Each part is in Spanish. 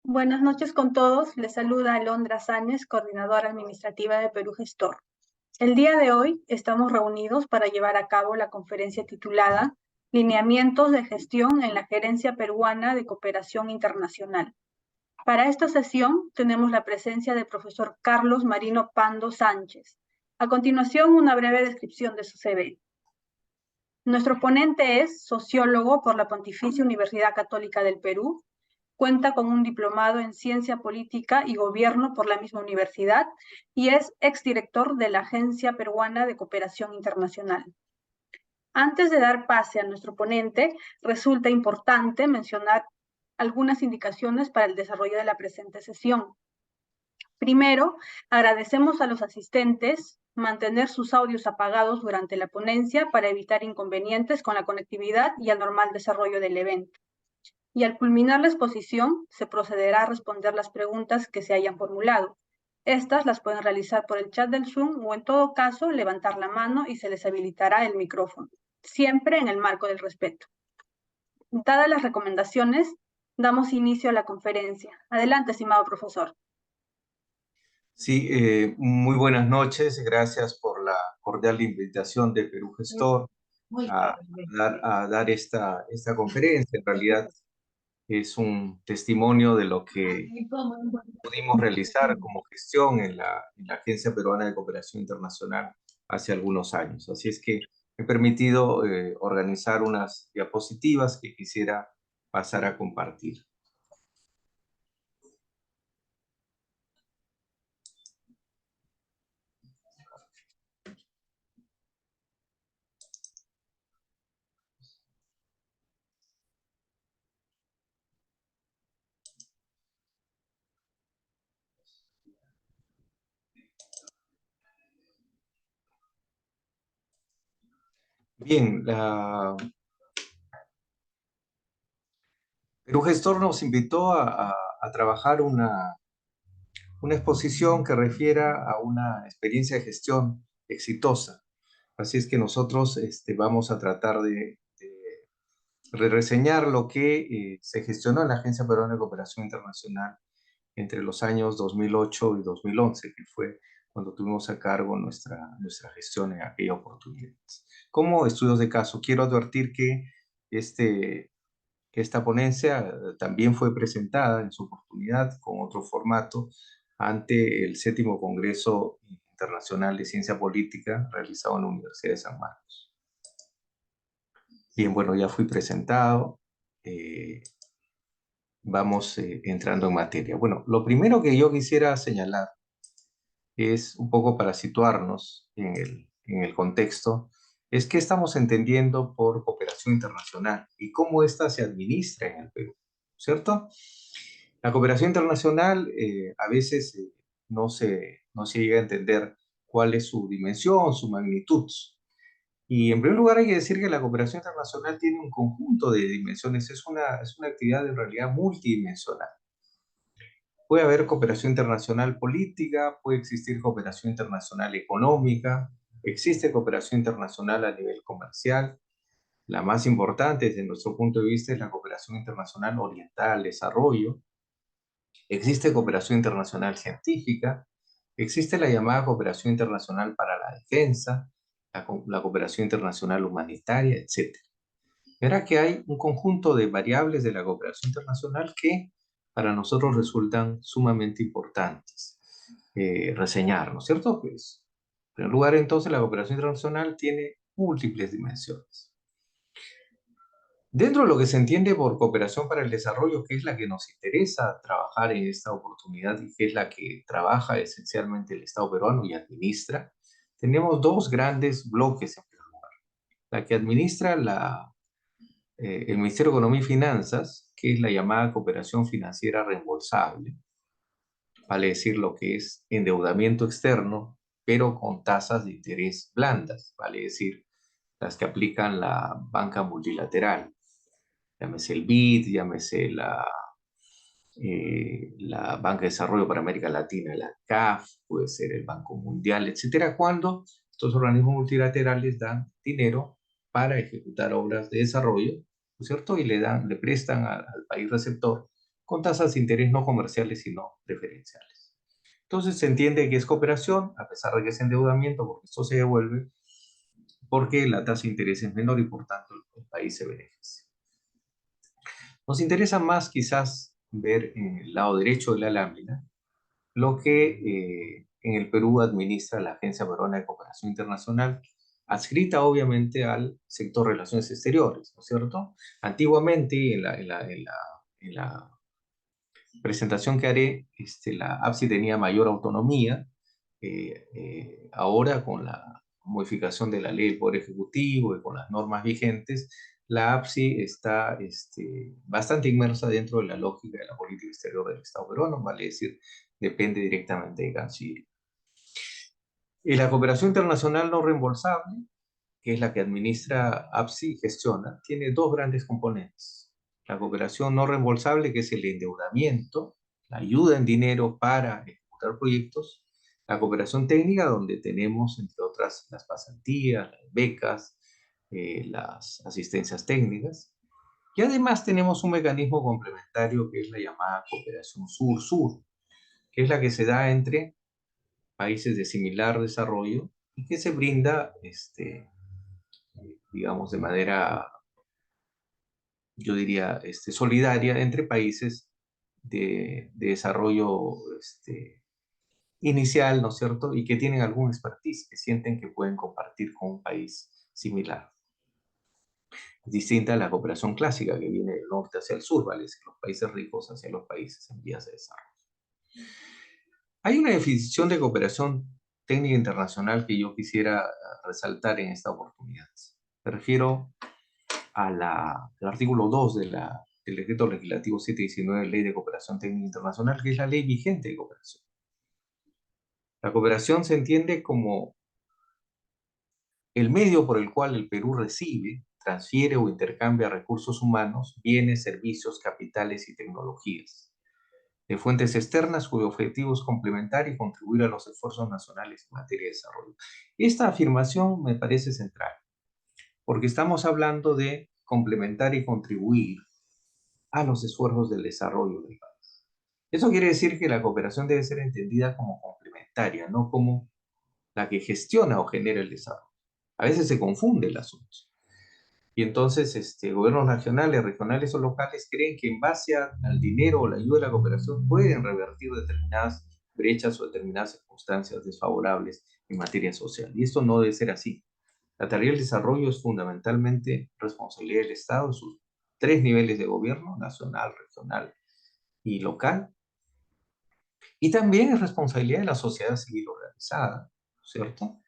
Buenas noches con todos. Les saluda Alondra Sáñez, coordinadora administrativa de Perú Gestor. El día de hoy estamos reunidos para llevar a cabo la conferencia titulada Lineamientos de gestión en la Gerencia Peruana de Cooperación Internacional. Para esta sesión tenemos la presencia del profesor Carlos Marino Pando Sánchez. A continuación, una breve descripción de su CV. Nuestro ponente es sociólogo por la Pontificia Universidad Católica del Perú. Cuenta con un diplomado en Ciencia Política y Gobierno por la misma universidad y es exdirector de la Agencia Peruana de Cooperación Internacional. Antes de dar pase a nuestro ponente, resulta importante mencionar algunas indicaciones para el desarrollo de la presente sesión. Primero, agradecemos a los asistentes mantener sus audios apagados durante la ponencia para evitar inconvenientes con la conectividad y el normal desarrollo del evento. Y al culminar la exposición, se procederá a responder las preguntas que se hayan formulado. Estas las pueden realizar por el chat del Zoom o en todo caso levantar la mano y se les habilitará el micrófono, siempre en el marco del respeto. Dadas las recomendaciones, damos inicio a la conferencia. Adelante, estimado profesor. Sí, muy buenas noches. Gracias por la cordial invitación de Perú Gestor a dar esta conferencia. En realidad es un testimonio de lo que pudimos realizar como gestión en la Agencia Peruana de Cooperación Internacional hace algunos años. Así es que he permitido organizar unas diapositivas que quisiera pasar a compartir. Bien, Perú Gestor nos invitó a trabajar una exposición que refiera a una experiencia de gestión exitosa. Así es que nosotros vamos a tratar de reseñar lo que se gestionó en la Agencia Peruana de Cooperación Internacional entre los años 2008 y 2011, que fue cuando tuvimos a cargo nuestra gestión en aquella oportunidad. Como estudios de caso, quiero advertir que esta ponencia también fue presentada en su oportunidad con otro formato ante el 7º Congreso Internacional de Ciencia Política realizado en la Universidad de San Marcos. Bien, bueno, ya fui presentado. Vamos entrando en materia. Bueno, lo primero que yo quisiera señalar es un poco para situarnos en el contexto, es qué estamos entendiendo por cooperación internacional y cómo ésta se administra en el Perú, ¿cierto? La cooperación internacional a veces no se llega a entender cuál es su dimensión, su magnitud. Y en primer lugar hay que decir que la cooperación internacional tiene un conjunto de dimensiones, es una actividad en realidad multidimensional. Puede haber cooperación internacional política, puede existir cooperación internacional económica, existe cooperación internacional a nivel comercial. La más importante desde nuestro punto de vista es la cooperación internacional orientada al desarrollo. Existe cooperación internacional científica, existe la llamada cooperación internacional para la defensa, la cooperación internacional humanitaria, etc. Verá que hay un conjunto de variables de la cooperación internacional que para nosotros resultan sumamente importantes reseñar, ¿no es cierto? Pues, en primer lugar, entonces, la cooperación internacional tiene múltiples dimensiones. Dentro de lo que se entiende por cooperación para el desarrollo, que es la que nos interesa trabajar en esta oportunidad y que es la que trabaja esencialmente el Estado peruano y administra, tenemos dos grandes bloques en primer lugar. La que administra el Ministerio de Economía y Finanzas, que es la llamada cooperación financiera reembolsable, vale decir lo que es endeudamiento externo, pero con tasas de interés blandas, vale decir las que aplican la banca multilateral, llámese el BID, llámese la Banca de Desarrollo para América Latina, la CAF, puede ser el Banco Mundial, etcétera, cuando estos organismos multilaterales dan dinero para ejecutar obras de desarrollo, ¿no es cierto? Y le prestan al país receptor con tasas de interés no comerciales, sino preferenciales. Entonces se entiende que es cooperación, a pesar de que es endeudamiento, porque esto se devuelve, porque la tasa de interés es menor y por tanto el país se beneficia. Nos interesa más quizás ver en el lado derecho de la lámina lo que en el Perú administra la Agencia Peruana de Cooperación Internacional, adscrita obviamente al sector relaciones exteriores, ¿no es cierto? Antiguamente, en la presentación que haré, la APSI tenía mayor autonomía. Ahora, con la modificación de la ley del Poder Ejecutivo y con las normas vigentes, la APSI está bastante inmersa dentro de la lógica de la política exterior del Estado peruano, vale decir, depende directamente de Cancillería. Y la cooperación internacional no reembolsable, que es la que administra APSI y gestiona, tiene dos grandes componentes. La cooperación no reembolsable, que es el endeudamiento, la ayuda en dinero para ejecutar proyectos. La cooperación técnica, donde tenemos, entre otras, las pasantías, las becas, las asistencias técnicas. Y además tenemos un mecanismo complementario que es la llamada cooperación sur-sur, que es la que se da entre países de similar desarrollo y que se brinda, digamos, de manera, yo diría, solidaria entre países de desarrollo inicial, ¿no es cierto? Y que tienen algún expertise, que sienten que pueden compartir con un país similar. Es distinta a la cooperación clásica que viene del norte hacia el sur, ¿vale? Es los países ricos hacia los países en vías de desarrollo. Hay una definición de cooperación técnica internacional que yo quisiera resaltar en esta oportunidad. Me refiero al artículo 2 del Decreto Legislativo 719, Ley de Cooperación Técnica Internacional, que es la ley vigente de cooperación. La cooperación se entiende como el medio por el cual el Perú recibe, transfiere o intercambia recursos humanos, bienes, servicios, capitales y tecnologías de fuentes externas cuyo objetivo es complementar y contribuir a los esfuerzos nacionales en materia de desarrollo. Esta afirmación me parece central, porque estamos hablando de complementar y contribuir a los esfuerzos del desarrollo del país. Eso quiere decir que la cooperación debe ser entendida como complementaria, no como la que gestiona o genera el desarrollo. A veces se confunde el asunto. Y entonces gobiernos nacionales, regionales o locales creen que en base al dinero o la ayuda de la cooperación pueden revertir determinadas brechas o determinadas circunstancias desfavorables en materia social. Y esto no debe ser así. La tarea del desarrollo es fundamentalmente responsabilidad del Estado en sus tres niveles de gobierno, nacional, regional y local. Y también es responsabilidad de la sociedad civil organizada, ¿cierto?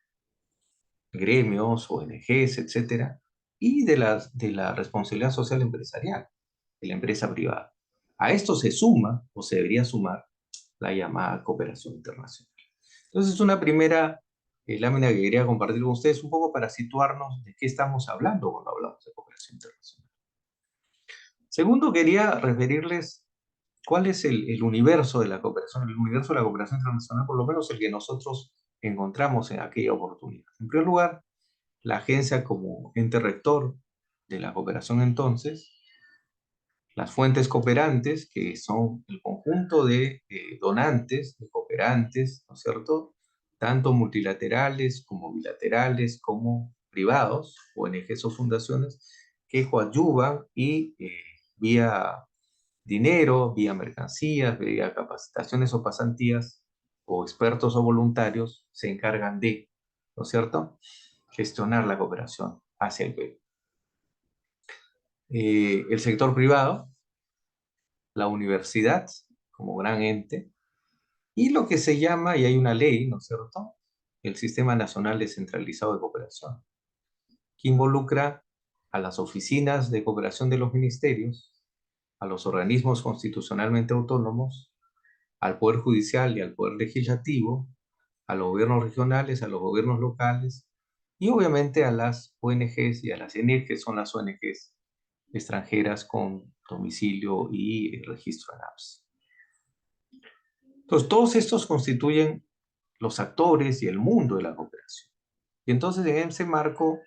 Gremios, ONGs, etcétera, y de la responsabilidad social empresarial, de la empresa privada. A esto se suma, o se debería sumar, la llamada cooperación internacional. Entonces, una primera lámina que quería compartir con ustedes, un poco para situarnos de qué estamos hablando cuando hablamos de cooperación internacional. Segundo, quería referirles cuál es el universo de la cooperación, el universo de la cooperación internacional, por lo menos el que nosotros encontramos en aquella oportunidad. En primer lugar, la agencia como ente rector de la cooperación entonces, las fuentes cooperantes, que son el conjunto de donantes, de cooperantes, ¿no es cierto? Tanto multilaterales como bilaterales, como privados, ONGs o fundaciones, que coadyuvan y vía dinero, vía mercancías, vía capacitaciones o pasantías, o expertos o voluntarios, se encargan de, ¿no es cierto?, gestionar la cooperación hacia el Perú. El sector privado, la universidad como gran ente, y lo que se llama, y hay una ley, ¿no es cierto?, el Sistema Nacional Descentralizado de Cooperación, que involucra a las oficinas de cooperación de los ministerios, a los organismos constitucionalmente autónomos, al Poder Judicial y al Poder Legislativo, a los gobiernos regionales, a los gobiernos locales, y obviamente a las ONGs y a las ENIR, que son las ONGs extranjeras con domicilio y registro en APS. Entonces, todos estos constituyen los actores y el mundo de la cooperación. Y entonces, en ese marco,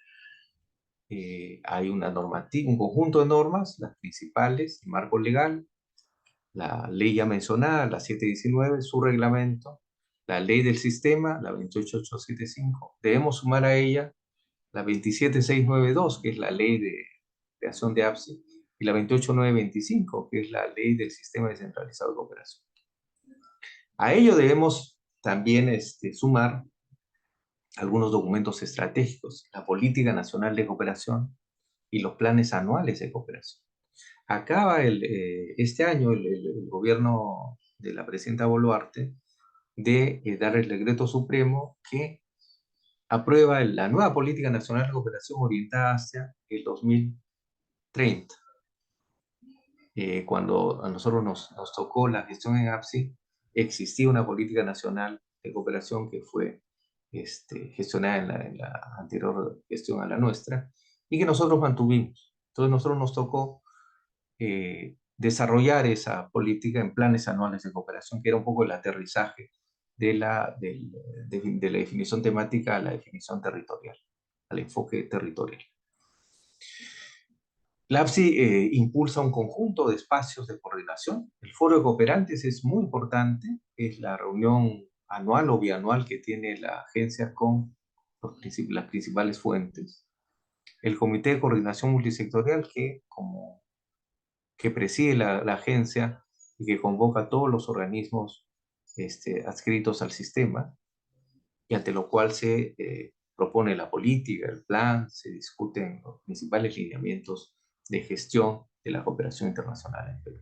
hay una normativa, un conjunto de normas, las principales, el marco legal, la ley ya mencionada, la 719, su reglamento, la ley del sistema, la 28875. Debemos sumar a ella la 27692, que es la ley de creación de APSI, y la 28925, que es la ley del sistema descentralizado de cooperación. A ello debemos también sumar algunos documentos estratégicos, la Política Nacional de Cooperación y los planes anuales de cooperación. Acaba este año el gobierno de la presidenta Boluarte de dar el decreto supremo que aprueba la nueva Política Nacional de Cooperación orientada hacia el 2030. Cuando a nosotros nos tocó la gestión en APSI, existía una política nacional de cooperación que fue gestionada en la anterior gestión a la nuestra y que nosotros mantuvimos. Entonces nosotros nos tocó desarrollar esa política en planes anuales de cooperación, que era un poco el aterrizaje de la definición temática a la definición territorial, al enfoque territorial. La APSI impulsa un conjunto de espacios de coordinación. El foro de cooperantes es muy importante, es la reunión anual o bianual que tiene la agencia con las principales fuentes. El comité de coordinación multisectorial que preside la agencia y que convoca a todos los organismos adscritos al sistema y ante lo cual se propone la política, el plan, se discuten los principales lineamientos de gestión de la cooperación internacional en Perú.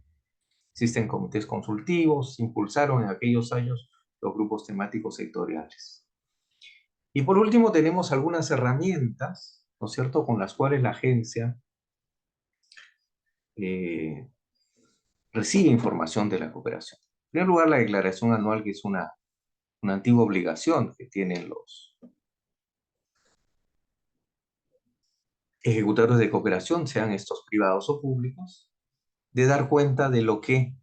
Existen comités consultivos, se impulsaron en aquellos años los grupos temáticos sectoriales. Y por último tenemos algunas herramientas, ¿no es cierto?, con las cuales la agencia recibe información de la cooperación. En primer lugar, la declaración anual, que es una antigua obligación que tienen los ejecutores de cooperación, sean estos privados o públicos, de dar cuenta de lo que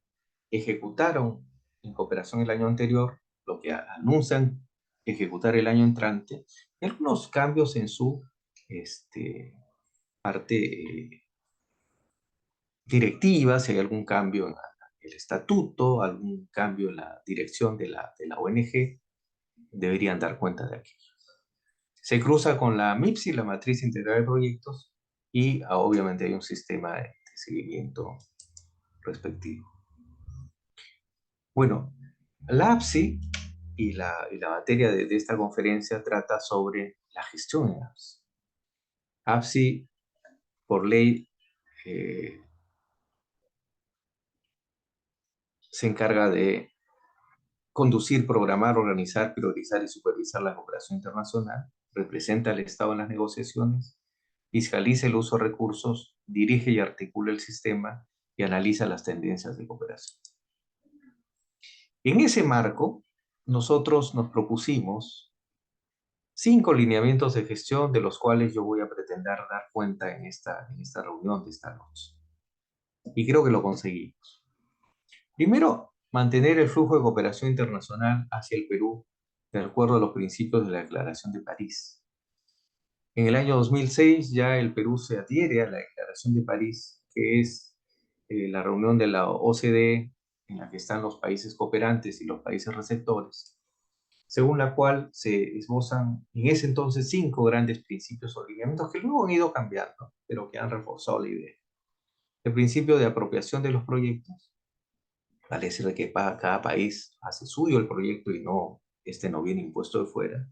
ejecutaron en cooperación el año anterior, lo que anuncian ejecutar el año entrante, y algunos cambios en su parte directiva, si hay algún cambio en el estatuto, algún cambio en la dirección de la ONG, deberían dar cuenta de aquello. Se cruza con la MIPSI, la Matriz Integral de Proyectos, y obviamente hay un sistema de seguimiento respectivo. Bueno, la APSI y la materia de esta conferencia trata sobre la gestión en APSI. APSI, por ley, se encarga de conducir, programar, organizar, priorizar y supervisar la cooperación internacional, representa al Estado en las negociaciones, fiscaliza el uso de recursos, dirige y articula el sistema y analiza las tendencias de cooperación. En ese marco, nosotros nos propusimos 5 lineamientos de gestión de los cuales yo voy a pretender dar cuenta en esta reunión de esta noche. Y creo que lo conseguimos. Primero, mantener el flujo de cooperación internacional hacia el Perú de acuerdo a los principios de la Declaración de París. En el año 2006 ya el Perú se adhiere a la Declaración de París, que es la reunión de la OCDE en la que están los países cooperantes y los países receptores, según la cual se esbozan en ese entonces 5 grandes principios o lineamientos que luego han ido cambiando, pero que han reforzado la idea. El principio de apropiación de los proyectos, vale decir que cada país hace suyo el proyecto y no viene impuesto de fuera.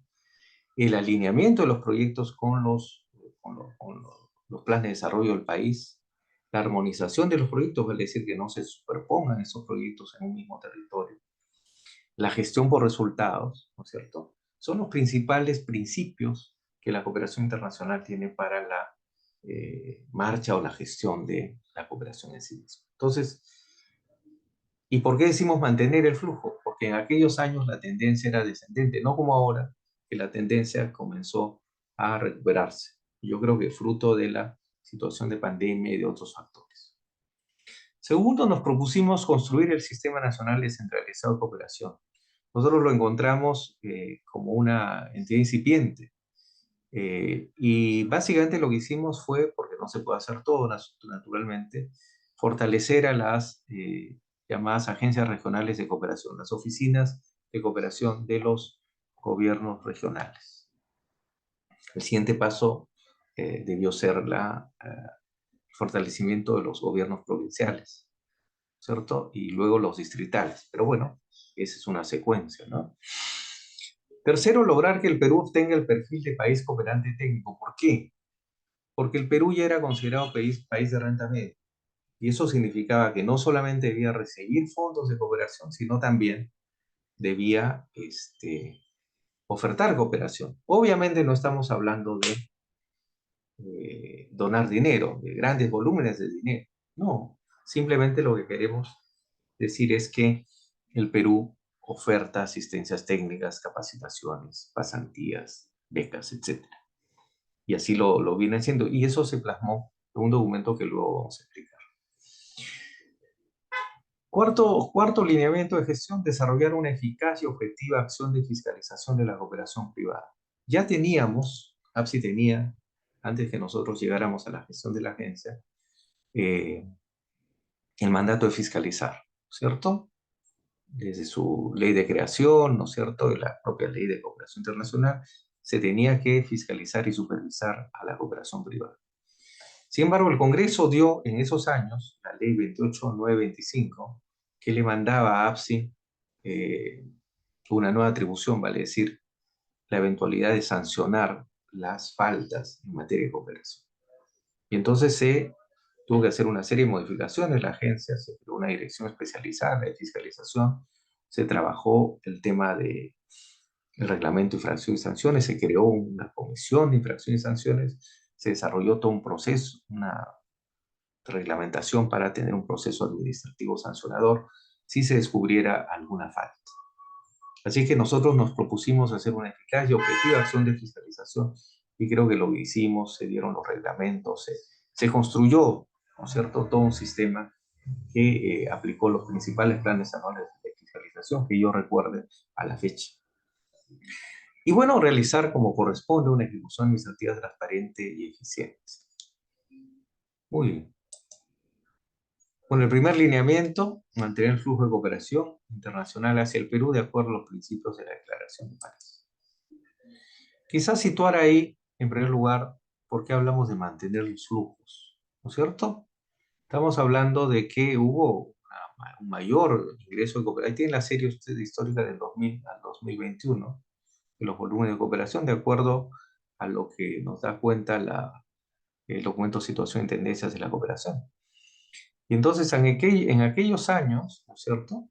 El alineamiento de los proyectos con los planes de desarrollo del país, la armonización de los proyectos, vale decir que no se superpongan esos proyectos en un mismo territorio, la gestión por resultados, ¿no es cierto? Son los principales principios que la cooperación internacional tiene para la marcha o la gestión de la cooperación en sí misma. Entonces, ¿y por qué decimos mantener el flujo? Porque en aquellos años la tendencia era descendente, no como ahora, que la tendencia comenzó a recuperarse. Yo creo que fruto de la situación de pandemia y de otros factores. Segundo, nos propusimos construir el Sistema Nacional Descentralizado de Cooperación. Nosotros lo encontramos como una entidad incipiente. Y básicamente lo que hicimos fue, porque no se puede hacer todo naturalmente, fortalecer a las llamadas agencias regionales de cooperación, las oficinas de cooperación de los gobiernos regionales. El siguiente paso debió ser el fortalecimiento de los gobiernos provinciales, ¿cierto? Y luego los distritales. Pero bueno, esa es una secuencia, ¿no? Tercero, lograr que el Perú tenga el perfil de país cooperante técnico. ¿Por qué? Porque el Perú ya era considerado país de renta media. Y eso significaba que no solamente debía recibir fondos de cooperación, sino también debía ofertar cooperación. Obviamente no estamos hablando de donar dinero, de grandes volúmenes de dinero. No, simplemente lo que queremos decir es que el Perú oferta asistencias técnicas, capacitaciones, pasantías, becas, etc. Y así lo viene haciendo. Y eso se plasmó en un documento que luego vamos a explicar. Cuarto lineamiento de gestión, desarrollar una eficaz y objetiva acción de fiscalización de la cooperación privada. Ya teníamos, APSI tenía, antes que nosotros llegáramos a la gestión de la agencia, el mandato de fiscalizar, ¿cierto? Desde su ley de creación, ¿no es cierto?, de la propia ley de cooperación internacional, se tenía que fiscalizar y supervisar a la cooperación privada. Sin embargo, el Congreso dio en esos años la ley 28925, que le mandaba a APSI una nueva atribución, vale decir, la eventualidad de sancionar las faltas en materia de cooperación. Y entonces se tuvo que hacer una serie de modificaciones, la agencia se creó una dirección especializada de fiscalización, se trabajó el tema de el reglamento de infracción y sanciones, se creó una comisión de infracción y sanciones, se desarrolló todo un proceso, una reglamentación para tener un proceso administrativo sancionador si se descubriera alguna falta. Así que nosotros nos propusimos hacer una eficaz y objetiva acción de fiscalización y creo que lo hicimos, se dieron los reglamentos, se construyó, ¿no es cierto?, todo un sistema que aplicó los principales planes anuales de fiscalización que yo recuerde a la fecha. Y bueno, realizar como corresponde una ejecución administrativa transparente y eficiente. Muy bien. Con el primer lineamiento, mantener el flujo de cooperación internacional hacia el Perú de acuerdo a los principios de la Declaración de París. Quizás situar ahí, en primer lugar, por qué hablamos de mantener los flujos, ¿no es cierto? Estamos hablando de que hubo un mayor ingreso de cooperación. Ahí tiene la serie histórica del 2000 al 2021, de los volúmenes de cooperación, de acuerdo a lo que nos da cuenta el documento Situación y Tendencias de la Cooperación. Y entonces, en aquellos años, ¿no es cierto?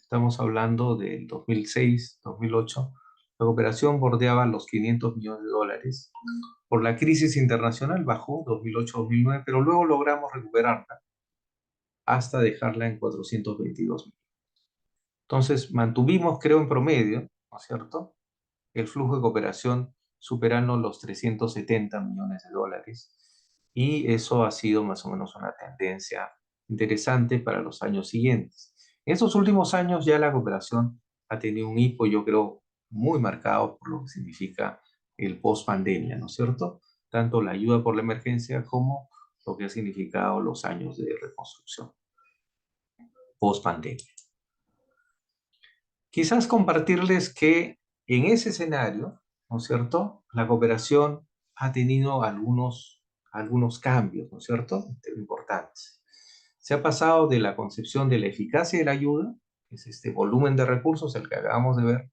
Estamos hablando del 2006, 2008, la cooperación bordeaba los 500 millones de dólares. Por la crisis internacional bajó 2008-2009, pero luego logramos recuperarla hasta dejarla en 422 millones. Entonces, mantuvimos, creo, en promedio, ¿no es cierto?, el flujo de cooperación superando los 370 millones de dólares. Y eso ha sido más o menos una tendencia interesante para los años siguientes. En estos últimos años ya la cooperación ha tenido un hipo, yo creo, muy marcado por lo que significa el post-pandemia, ¿no es cierto? Tanto la ayuda por la emergencia como lo que ha significado los años de reconstrucción post-pandemia. Quizás compartirles que en ese escenario, ¿no es cierto?, la cooperación ha tenido algunos cambios, ¿no es cierto?, importantes. Se ha pasado de la concepción de la eficacia de la ayuda, que es este volumen de recursos, el que acabamos de ver,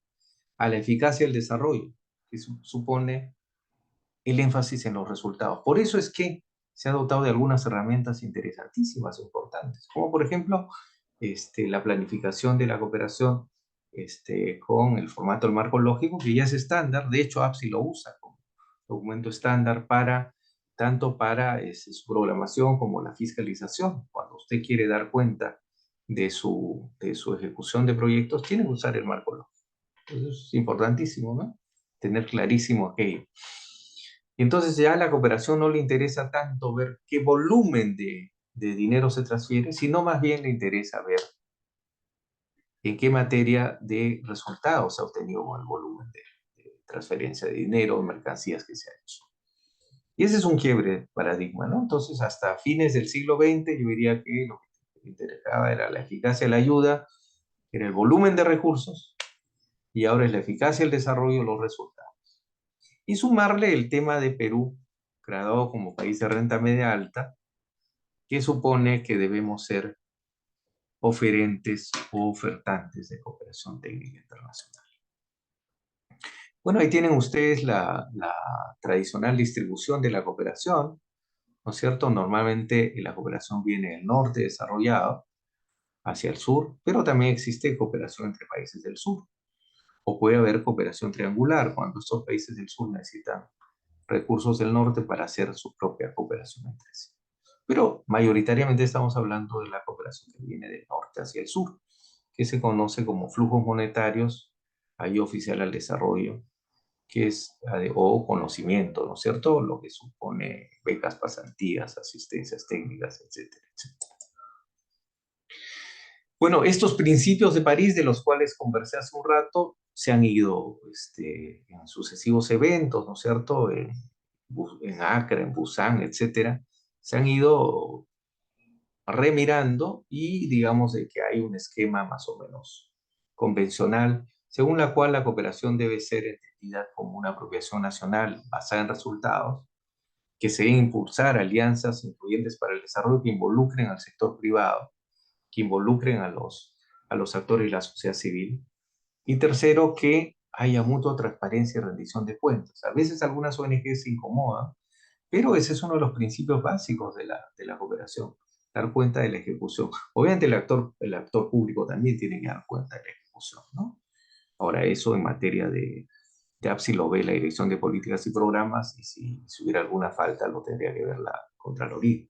a la eficacia del desarrollo, que supone el énfasis en los resultados. Por eso es que se ha dotado de algunas herramientas interesantísimas, importantes, como por ejemplo la planificación de la cooperación con el formato del marco lógico, que ya es estándar. De hecho, APSI lo usa como documento estándar tanto para su programación como la fiscalización. Cuando usted quiere dar cuenta de su ejecución de proyectos, tiene que usar el marco lógico. Eso es importantísimo, ¿no? Tener clarísimo aquello. Y entonces ya a la cooperación no le interesa tanto ver qué volumen de dinero se transfiere, sino más bien le interesa ver en qué materia de resultados se ha obtenido con el volumen de transferencia de dinero, mercancías que se ha hecho. Y ese es un quiebre de paradigma, ¿no? Entonces, hasta fines del siglo XX, yo diría que lo que interesaba era la eficacia de la ayuda, era el volumen de recursos, y ahora es la eficacia del desarrollo, los resultados. Y sumarle el tema de Perú, graduado como país de renta media alta, que supone que debemos ser oferentes o ofertantes de cooperación técnica internacional. Bueno, ahí tienen ustedes la tradicional distribución de la cooperación, ¿no es cierto? Normalmente la cooperación viene del norte desarrollado hacia el sur, pero también existe cooperación entre países del sur. O puede haber cooperación triangular cuando estos países del sur necesitan recursos del norte para hacer su propia cooperación entre sí. Pero mayoritariamente estamos hablando de la cooperación que viene del norte hacia el sur, que se conoce como flujos monetarios, ayuda oficial al desarrollo, que es, o conocimiento, ¿no es cierto? Lo que supone becas, pasantías, asistencias técnicas, etcétera, etcétera. Bueno, estos principios de París, de los cuales conversé hace un rato, se han ido en sucesivos eventos, ¿no es cierto? En Accra, en Busan, etcétera, se han ido remirando y digamos de que hay un esquema más o menos convencional, según la cual la cooperación debe ser entendida como una apropiación nacional basada en resultados, que se deben impulsar alianzas influyentes para el desarrollo que involucren al sector privado, que involucren a los actores de la sociedad civil. Y tercero, que haya mutua transparencia y rendición de cuentas. A veces algunas ONG se incomodan, pero ese es uno de los principios básicos de la cooperación, dar cuenta de la ejecución. Obviamente el actor público también tiene que dar cuenta de la ejecución, ¿no? Ahora, eso en materia de APSI lo ve la Dirección de Políticas y Programas, y si hubiera alguna falta lo tendría que ver la Contraloría.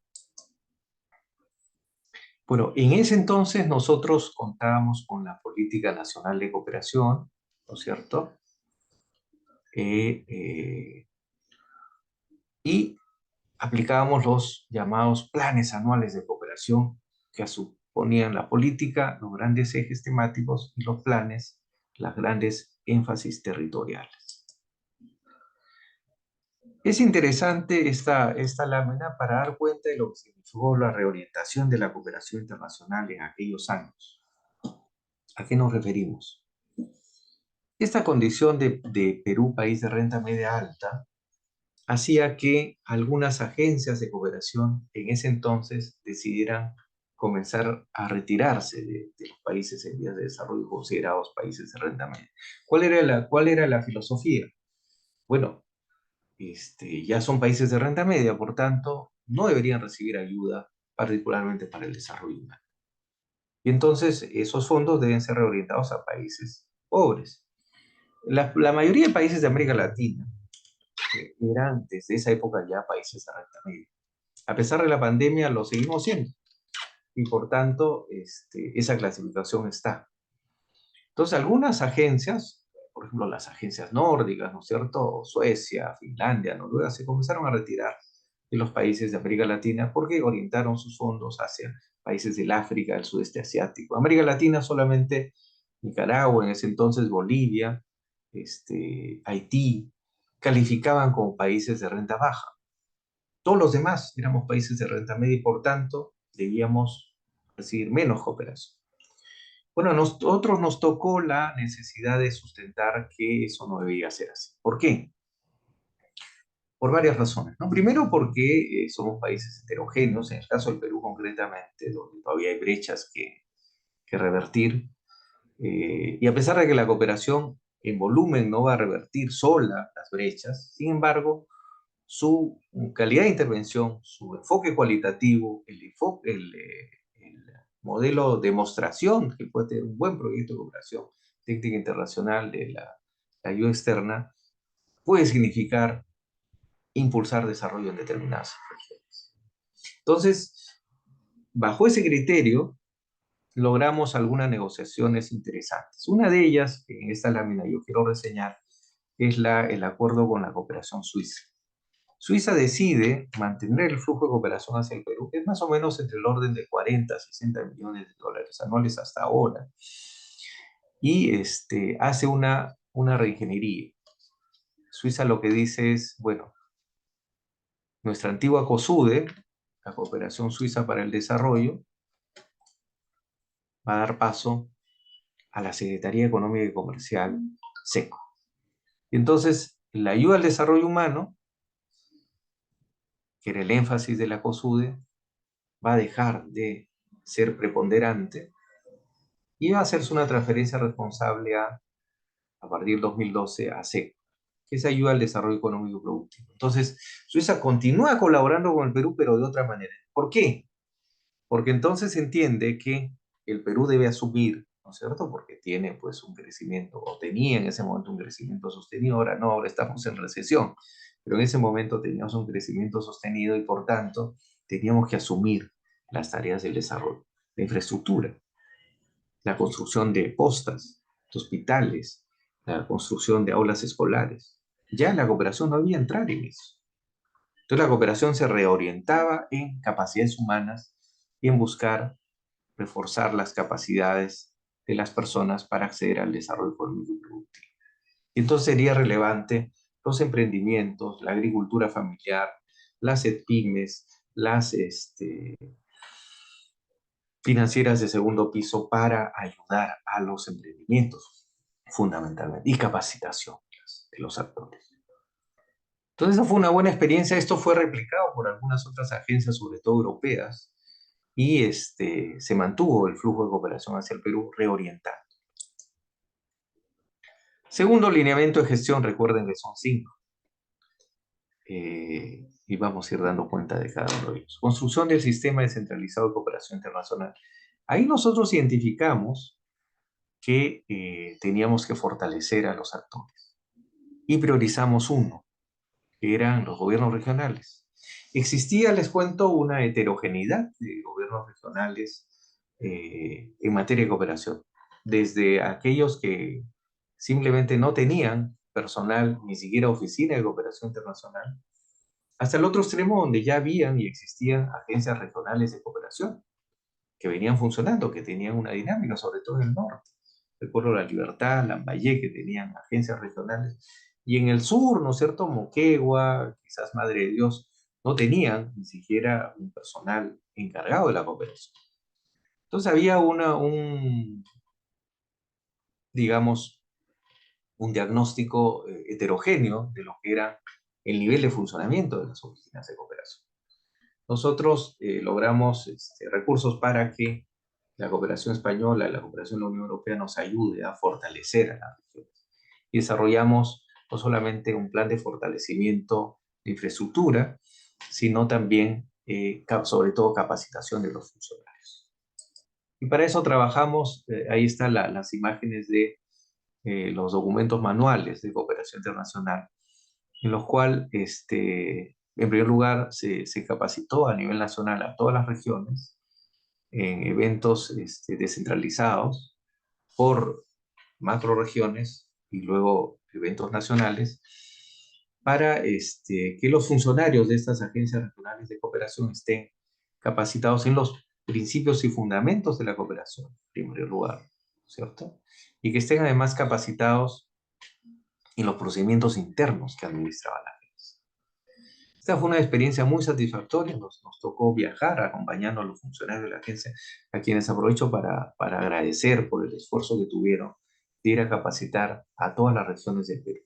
Bueno, en ese entonces nosotros contábamos con la Política Nacional de Cooperación, ¿no es cierto? Y aplicábamos los llamados planes anuales de cooperación, que suponían la política, los grandes ejes temáticos, y los planes, las grandes énfasis territoriales. Es interesante esta lámina para dar cuenta de lo que significó la reorientación de la cooperación internacional en aquellos años. ¿A qué nos referimos? Esta condición de Perú, país de renta media alta, hacía que algunas agencias de cooperación en ese entonces decidieran comenzar a retirarse de los países en vías de desarrollo considerados países de renta media. ¿Cuál era la filosofía? Bueno, ya son países de renta media, por tanto, no deberían recibir ayuda, particularmente para el desarrollo humano. Y entonces esos fondos deben ser reorientados a países pobres. La mayoría de países de América Latina eran desde esa época ya países de renta media. A pesar de la pandemia lo seguimos siendo, y por tanto esa clasificación está. Entonces algunas agencias, por ejemplo las agencias nórdicas, ¿no es cierto? Suecia, Finlandia, Noruega, se comenzaron a retirar de los países de América Latina porque orientaron sus fondos hacia países del África, del sudeste asiático. América Latina solamente Nicaragua, en ese entonces Bolivia, Haití, calificaban como países de renta baja. Todos los demás éramos países de renta media y por tanto debíamos recibir menos cooperación. Bueno, a nosotros nos tocó la necesidad de sustentar que eso no debía ser así. ¿Por qué? Por varias razones, ¿no? Primero porque somos países heterogéneos, en el caso del Perú concretamente, donde todavía hay brechas que revertir. Y a pesar de que la cooperación en volumen no va a revertir sola las brechas, sin embargo, su calidad de intervención, su enfoque cualitativo, el modelo de demostración que puede tener un buen proyecto de cooperación técnica internacional de la ayuda externa, puede significar impulsar desarrollo en determinadas regiones. Entonces, bajo ese criterio, logramos algunas negociaciones interesantes. Una de ellas, que en esta lámina yo quiero reseñar, es el acuerdo con la cooperación suiza. Suiza decide mantener el flujo de cooperación hacia el Perú, que es más o menos entre el orden de 40 a 60 millones de dólares anuales hasta ahora, y hace una reingeniería. Suiza lo que dice es, bueno, nuestra antigua COSUDE, la Cooperación Suiza para el Desarrollo, va a dar paso a la Secretaría Económica y Comercial, SECO. Y entonces, la ayuda al desarrollo humano, que era el énfasis de la COSUDE, va a dejar de ser preponderante y va a hacerse una transferencia responsable a partir del 2012 a SECO, que es ayuda al desarrollo económico y productivo. Entonces, Suiza continúa colaborando con el Perú, pero de otra manera. ¿Por qué? Porque entonces se entiende que el Perú debe asumir, ¿no es cierto? Porque tiene pues un crecimiento, o tenía en ese momento un crecimiento sostenido, ahora no, ahora estamos en recesión, pero en ese momento teníamos un crecimiento sostenido y por tanto teníamos que asumir las tareas del desarrollo, la infraestructura, la construcción de postas, de hospitales, la construcción de aulas escolares. Ya la cooperación no había entrar en eso. Entonces la cooperación se reorientaba en capacidades humanas y en buscar reforzar las capacidades de las personas para acceder al desarrollo económico y productivo. Y entonces sería relevante los emprendimientos, la agricultura familiar, las pymes, las financieras de segundo piso para ayudar a los emprendimientos, fundamentalmente, y capacitación de los actores. Entonces, esa fue una buena experiencia. Esto fue replicado por algunas otras agencias, sobre todo europeas, y se mantuvo el flujo de cooperación hacia el Perú reorientado. Segundo lineamiento de gestión, recuerden que son 5. Y vamos a ir dando cuenta de cada uno de ellos. Construcción del sistema descentralizado de cooperación internacional. Ahí nosotros identificamos que teníamos que fortalecer a los actores y priorizamos uno, que eran los gobiernos regionales. Existía, les cuento, una heterogeneidad de gobiernos regionales en materia de cooperación, desde aquellos que simplemente no tenían personal, ni siquiera oficina de cooperación internacional, hasta el otro extremo donde ya habían y existían agencias regionales de cooperación que venían funcionando, que tenían una dinámica, sobre todo en el norte. El Pueblo de la Libertad, Lambayeque, que tenían agencias regionales, y en el sur, ¿no es cierto?, Moquegua, quizás Madre de Dios, no tenían ni siquiera un personal encargado de la cooperación. Entonces había digamos, un diagnóstico heterogéneo de lo que era el nivel de funcionamiento de las oficinas de cooperación. Nosotros logramos recursos para que la cooperación española, la cooperación de la Unión Europea nos ayude a fortalecer a las regiones. Y desarrollamos no solamente un plan de fortalecimiento de infraestructura, sino también, sobre todo, capacitación de los funcionarios. Y para eso trabajamos, ahí están las imágenes de los documentos manuales de cooperación internacional, en los cuales, en primer lugar, se capacitó a nivel nacional a todas las regiones en eventos descentralizados por macroregiones y luego eventos nacionales para que los funcionarios de estas agencias regionales de cooperación estén capacitados en los principios y fundamentos de la cooperación, en primer lugar, ¿cierto? Y que estén además capacitados en los procedimientos internos que administraba la agencia. Esta fue una experiencia muy satisfactoria. Nos tocó viajar acompañando a los funcionarios de la agencia, a quienes aprovecho para agradecer por el esfuerzo que tuvieron de ir a capacitar a todas las regiones del Perú.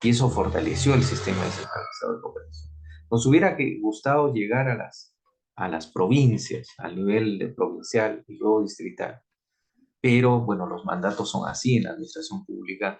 Y eso fortaleció el sistema descentralizado de cooperación. Nos hubiera gustado llegar a las provincias, al nivel de provincial y luego distrital. Pero, bueno, los mandatos son así en la administración pública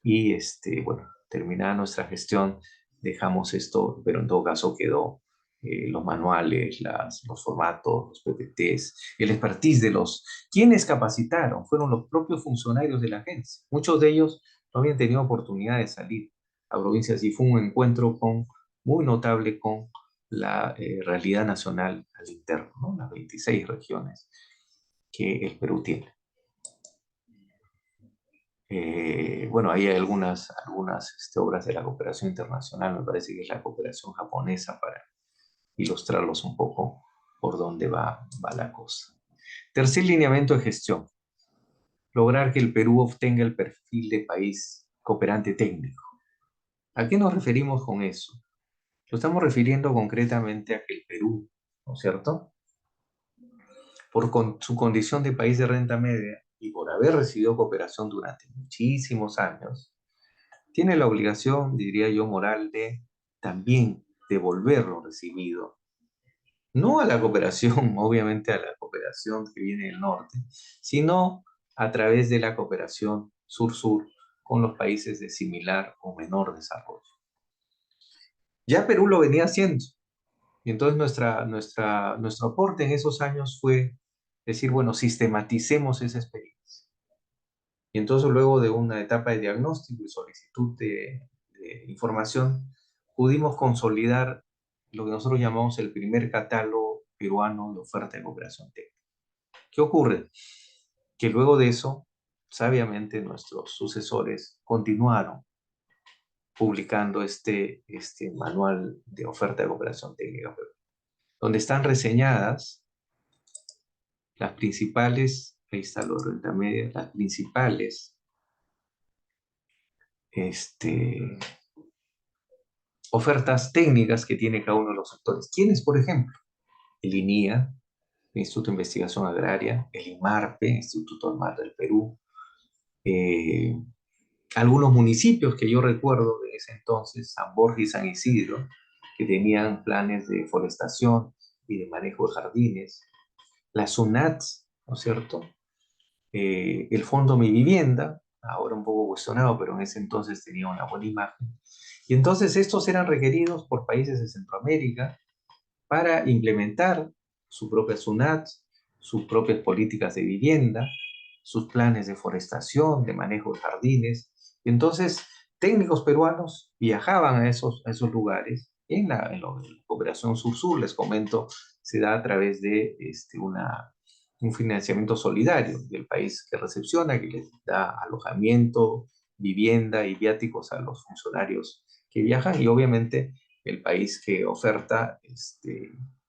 y, bueno, terminada nuestra gestión, dejamos esto, pero en todo caso quedó los manuales, los formatos, los PPTs, el expertise de quienes capacitaron, fueron los propios funcionarios de la agencia. Muchos de ellos no habían tenido oportunidad de salir a provincias y fue un encuentro muy notable con la realidad nacional al interno, ¿no? Las 26 regiones que el Perú tiene. Bueno, ahí hay algunas obras de la cooperación internacional, me parece que es la cooperación japonesa, para ilustrarlos un poco por dónde va la cosa. Tercer lineamiento de gestión: lograr que el Perú obtenga el perfil de país cooperante técnico. ¿A qué nos referimos con eso? Lo estamos refiriendo concretamente a que el Perú, ¿no es cierto?, su condición de país de renta media y por haber recibido cooperación durante muchísimos años, tiene la obligación, diría yo, moral de también devolver lo recibido. No a la cooperación, obviamente a la cooperación que viene del norte, sino a través de la cooperación sur-sur con los países de similar o menor desarrollo. Ya Perú lo venía haciendo. Y entonces nuestro aporte en esos años fue decir, bueno, sistematicemos esa experiencia. Y entonces luego de una etapa de diagnóstico y solicitud de información, pudimos consolidar lo que nosotros llamamos el primer catálogo peruano de oferta de cooperación técnica. ¿Qué ocurre? Que luego de eso, sabiamente nuestros sucesores continuaron publicando este manual de oferta de cooperación técnica, donde están reseñadas las principales, ahí está lo de renta media, las principales ofertas técnicas que tiene cada uno de los sectores. ¿Quiénes, por ejemplo? El INIA, el Instituto de Investigación Agraria, el IMARPE, Instituto del Mar del Perú, algunos municipios que yo recuerdo de ese entonces, San Borja y San Isidro, que tenían planes de forestación y de manejo de jardines, la SUNAT, ¿no es cierto? El Fondo Mi Vivienda, ahora un poco cuestionado, pero en ese entonces tenía una buena imagen. Y entonces estos eran requeridos por países de Centroamérica para implementar su propia SUNAT, sus propias políticas de vivienda, sus planes de forestación, de manejo de jardines. Y entonces técnicos peruanos viajaban a esos lugares. En la cooperación sur-sur, les comento, se da a través de un financiamiento solidario del país que recepciona, que les da alojamiento, vivienda y viáticos a los funcionarios que viajan y obviamente el país que oferta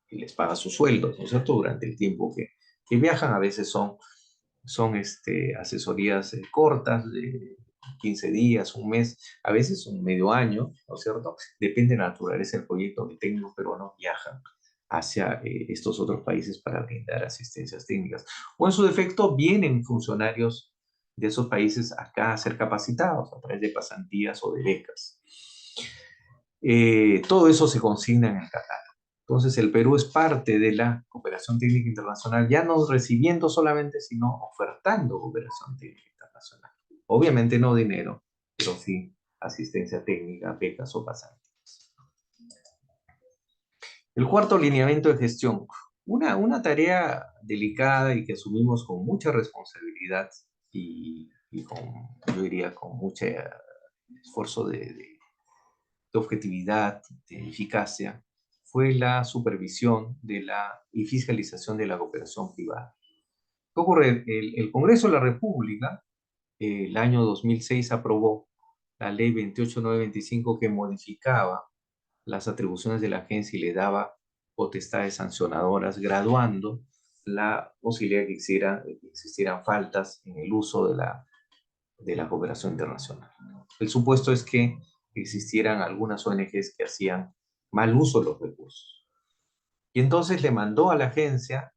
y les paga sus sueldos, ¿no es cierto? Durante el tiempo que viajan, a veces son asesorías cortas, de 15 días, un mes, a veces un medio año, ¿no es cierto? Depende de la naturaleza del proyecto que técnicos peruanos viajan hacia estos otros países para brindar asistencias técnicas. O en su defecto, vienen funcionarios de esos países acá a ser capacitados a través de pasantías o de becas. Todo eso se consigna en el catálogo. Entonces, el Perú es parte de la cooperación técnica internacional, ya no recibiendo solamente, sino ofertando cooperación técnica internacional. Obviamente no dinero, pero sí asistencia técnica, becas o pasantías. El cuarto lineamiento de gestión. Una tarea delicada y que asumimos con mucha responsabilidad y yo diría, con mucho esfuerzo de objetividad, de eficacia, fue la supervisión y fiscalización de la cooperación privada. ¿Qué ocurre? El Congreso de la República, el año 2006, aprobó la ley 28925 que modificaba las atribuciones de la agencia y le daba potestades sancionadoras, graduando la posibilidad de que existieran faltas en el uso de la cooperación internacional. El supuesto es que existieran algunas ONGs que hacían mal uso de los recursos. Y entonces le mandó a la agencia,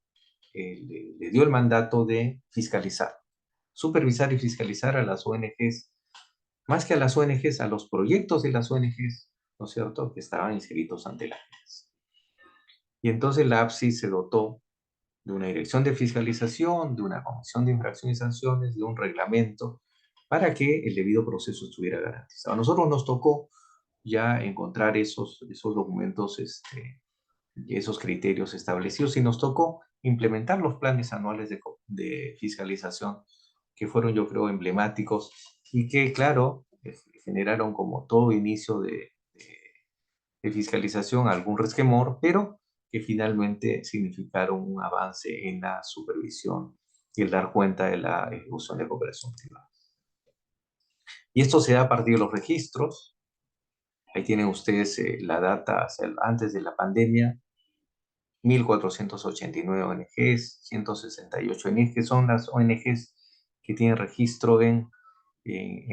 le dio el mandato de fiscalizar, supervisar y fiscalizar a las ONGs, más que a las ONGs, a los proyectos de las ONGs, ¿no es cierto?, que estaban inscritos ante la agencia. Y entonces la APSI se dotó de una dirección de fiscalización, de una comisión de infracciones y sanciones, de un reglamento, para que el debido proceso estuviera garantizado. A nosotros nos tocó ya encontrar esos documentos, esos criterios establecidos y nos tocó implementar los planes anuales de fiscalización que fueron, yo creo, emblemáticos y que, claro, generaron como todo inicio de fiscalización algún resquemor, pero que finalmente significaron un avance en la supervisión y el dar cuenta de la ejecución de cooperación privada. Y esto se da a partir de los registros. Ahí tienen ustedes la data antes de la pandemia, 1.489 ONGs, 168 ONGs, que son las ONGs que tienen registro en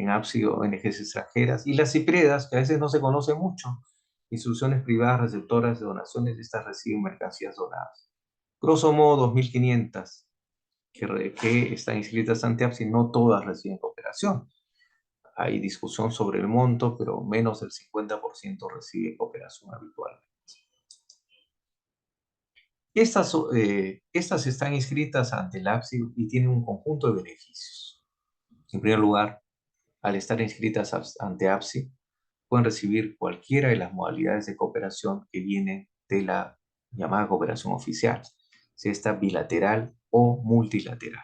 APSI, ONGs extranjeras, y las CIPREDAS, que a veces no se conoce mucho, instituciones privadas receptoras de donaciones, estas reciben mercancías donadas. Grosso modo, 2.500 que están inscritas ante APSI, no todas reciben cooperación. Hay discusión sobre el monto, pero menos del 50% recibe cooperación habitual. Estas están inscritas ante el APSI y tienen un conjunto de beneficios. En primer lugar, al estar inscritas ante APSI, pueden recibir cualquiera de las modalidades de cooperación que vienen de la llamada cooperación oficial, si esta bilateral o multilateral.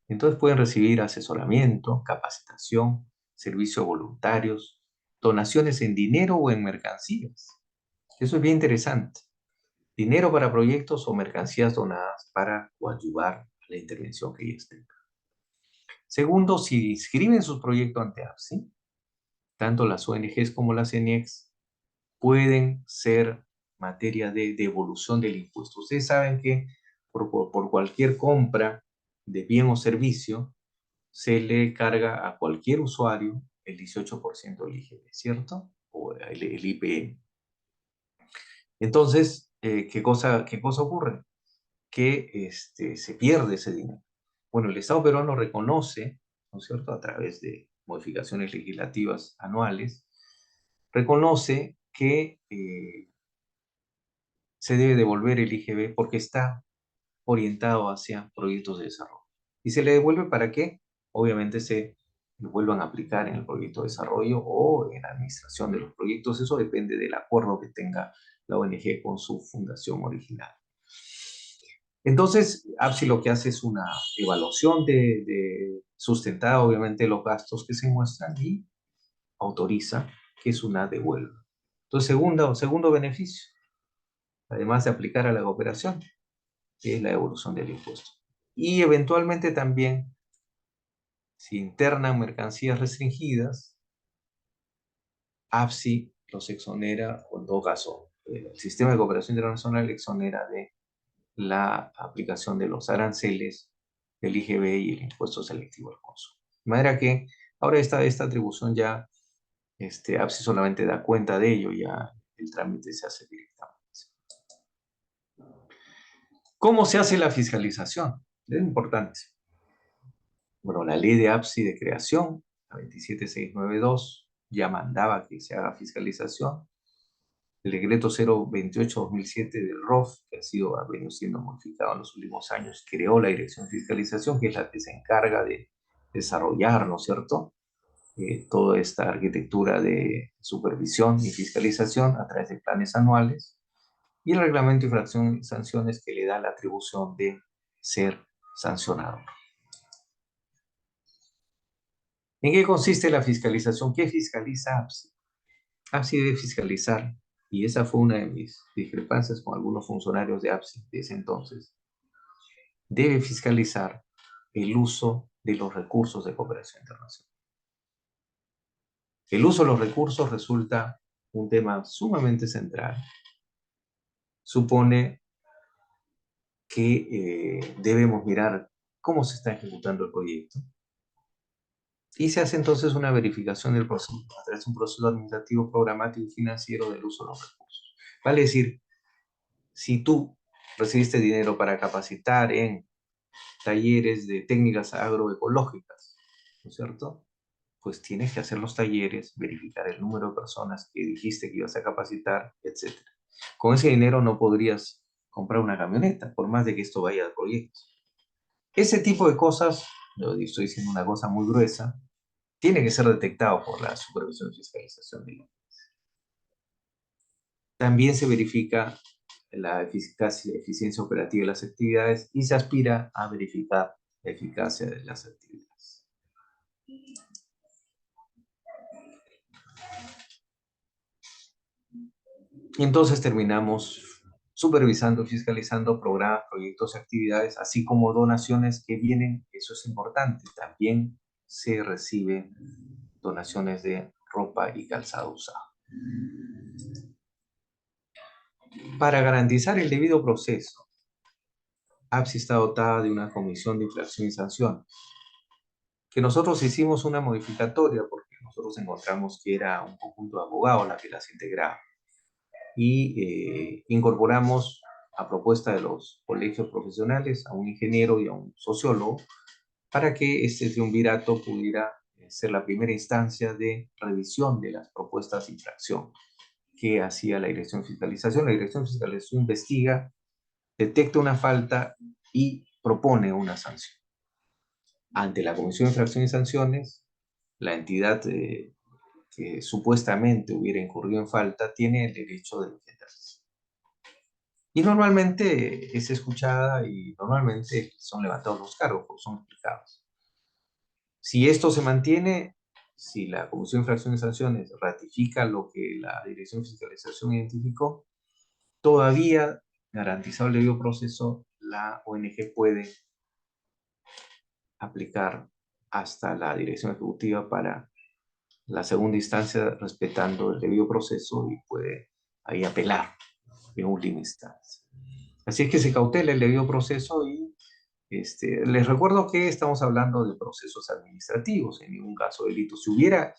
Entonces pueden recibir asesoramiento, capacitación, servicios voluntarios, donaciones en dinero o en mercancías. Eso es bien interesante. Dinero para proyectos o mercancías donadas para coadyuvar a la intervención que ellos tengan. Segundo, si inscriben sus proyectos ante APSI, tanto las ONGs como las ENIEX pueden ser materia de devolución del impuesto. Ustedes saben que por cualquier compra de bien o servicio se le carga a cualquier usuario el 18% del IGB, ¿cierto? O el IPM. Entonces, ¿qué cosa ocurre? Que se pierde ese dinero. Bueno, el Estado peruano reconoce, ¿no es cierto?, a través de modificaciones legislativas anuales, reconoce que se debe devolver el IGB porque está orientado hacia proyectos de desarrollo. ¿Y se le devuelve para qué? Obviamente se lo vuelvan a aplicar en el proyecto de desarrollo o en la administración de los proyectos. Eso depende del acuerdo que tenga la ONG con su fundación original. Entonces, APSI lo que hace es una evaluación de sustentada, obviamente, los gastos que se muestran y autoriza que es una devuelva. Entonces, segundo beneficio, además de aplicar a la cooperación, es la devolución del impuesto. Y eventualmente también, si internan mercancías restringidas, APSI los exonera, o en todo caso, el sistema de cooperación internacional exonera de la aplicación de los aranceles, el IGB y el impuesto selectivo al consumo. De manera que ahora esta atribución ya, APSI solamente da cuenta de ello, ya el trámite se hace directamente. ¿Cómo se hace la fiscalización? Es importante. Bueno, la ley de APSI de creación, la 27692, ya mandaba que se haga fiscalización. El decreto 028-2007 del ROF, que ha venido siendo modificado en los últimos años, creó la Dirección de Fiscalización, que es la que se encarga de desarrollar, ¿no es cierto?, toda esta arquitectura de supervisión y fiscalización a través de planes anuales, y el reglamento de infracción y sanciones que le da la atribución de ser sancionador. ¿En qué consiste la fiscalización? ¿Qué fiscaliza APSI? APSI debe fiscalizar, y esa fue una de mis discrepancias con algunos funcionarios de APSI de ese entonces, debe fiscalizar el uso de los recursos de cooperación internacional. El uso de los recursos resulta un tema sumamente central. Supone que debemos mirar cómo se está ejecutando el proyecto, y se hace entonces una verificación del proceso a través de un proceso administrativo, programático y financiero del uso de los recursos. Vale decir, si tú recibiste dinero para capacitar en talleres de técnicas agroecológicas, ¿no es cierto?, pues tienes que hacer los talleres, verificar el número de personas que dijiste que ibas a capacitar, etc. Con ese dinero no podrías comprar una camioneta, por más de que esto vaya a proyectos. Ese tipo de cosas, yo estoy diciendo una cosa muy gruesa, tiene que ser detectado por la supervisión y fiscalización de la. También se verifica la eficiencia operativa de las actividades y se aspira a verificar la eficacia de las actividades. Entonces terminamos supervisando, fiscalizando programas, proyectos y actividades, así como donaciones que vienen, eso es importante, también se reciben donaciones de ropa y calzado usado. Para garantizar el debido proceso, APSI está dotada de una comisión de infracción y sanción, que nosotros hicimos una modificatoria porque nosotros encontramos que era un conjunto de abogados la que las integraba, y incorporamos a propuesta de los colegios profesionales, a un ingeniero y a un sociólogo, para que este triunvirato pudiera ser la primera instancia de revisión de las propuestas de infracción que hacía la Dirección de Fiscalización. La Dirección de Fiscalización investiga, detecta una falta y propone una sanción. Ante la Comisión de Infracción y Sanciones, la entidad que supuestamente hubiera incurrido en falta tiene el derecho de defenderse. Y normalmente es escuchada y normalmente son levantados los cargos, porque son explicados. Si esto se mantiene, si la Comisión de Infracción y Sanciones ratifica lo que la Dirección de Fiscalización identificó, todavía garantizado el debido proceso, la ONG puede aplicar hasta la Dirección Ejecutiva para la segunda instancia, respetando el debido proceso, y puede ahí apelar en última instancia. Así es que se cautela el debido proceso y les recuerdo que estamos hablando de procesos administrativos, en ningún caso delito. Si hubiera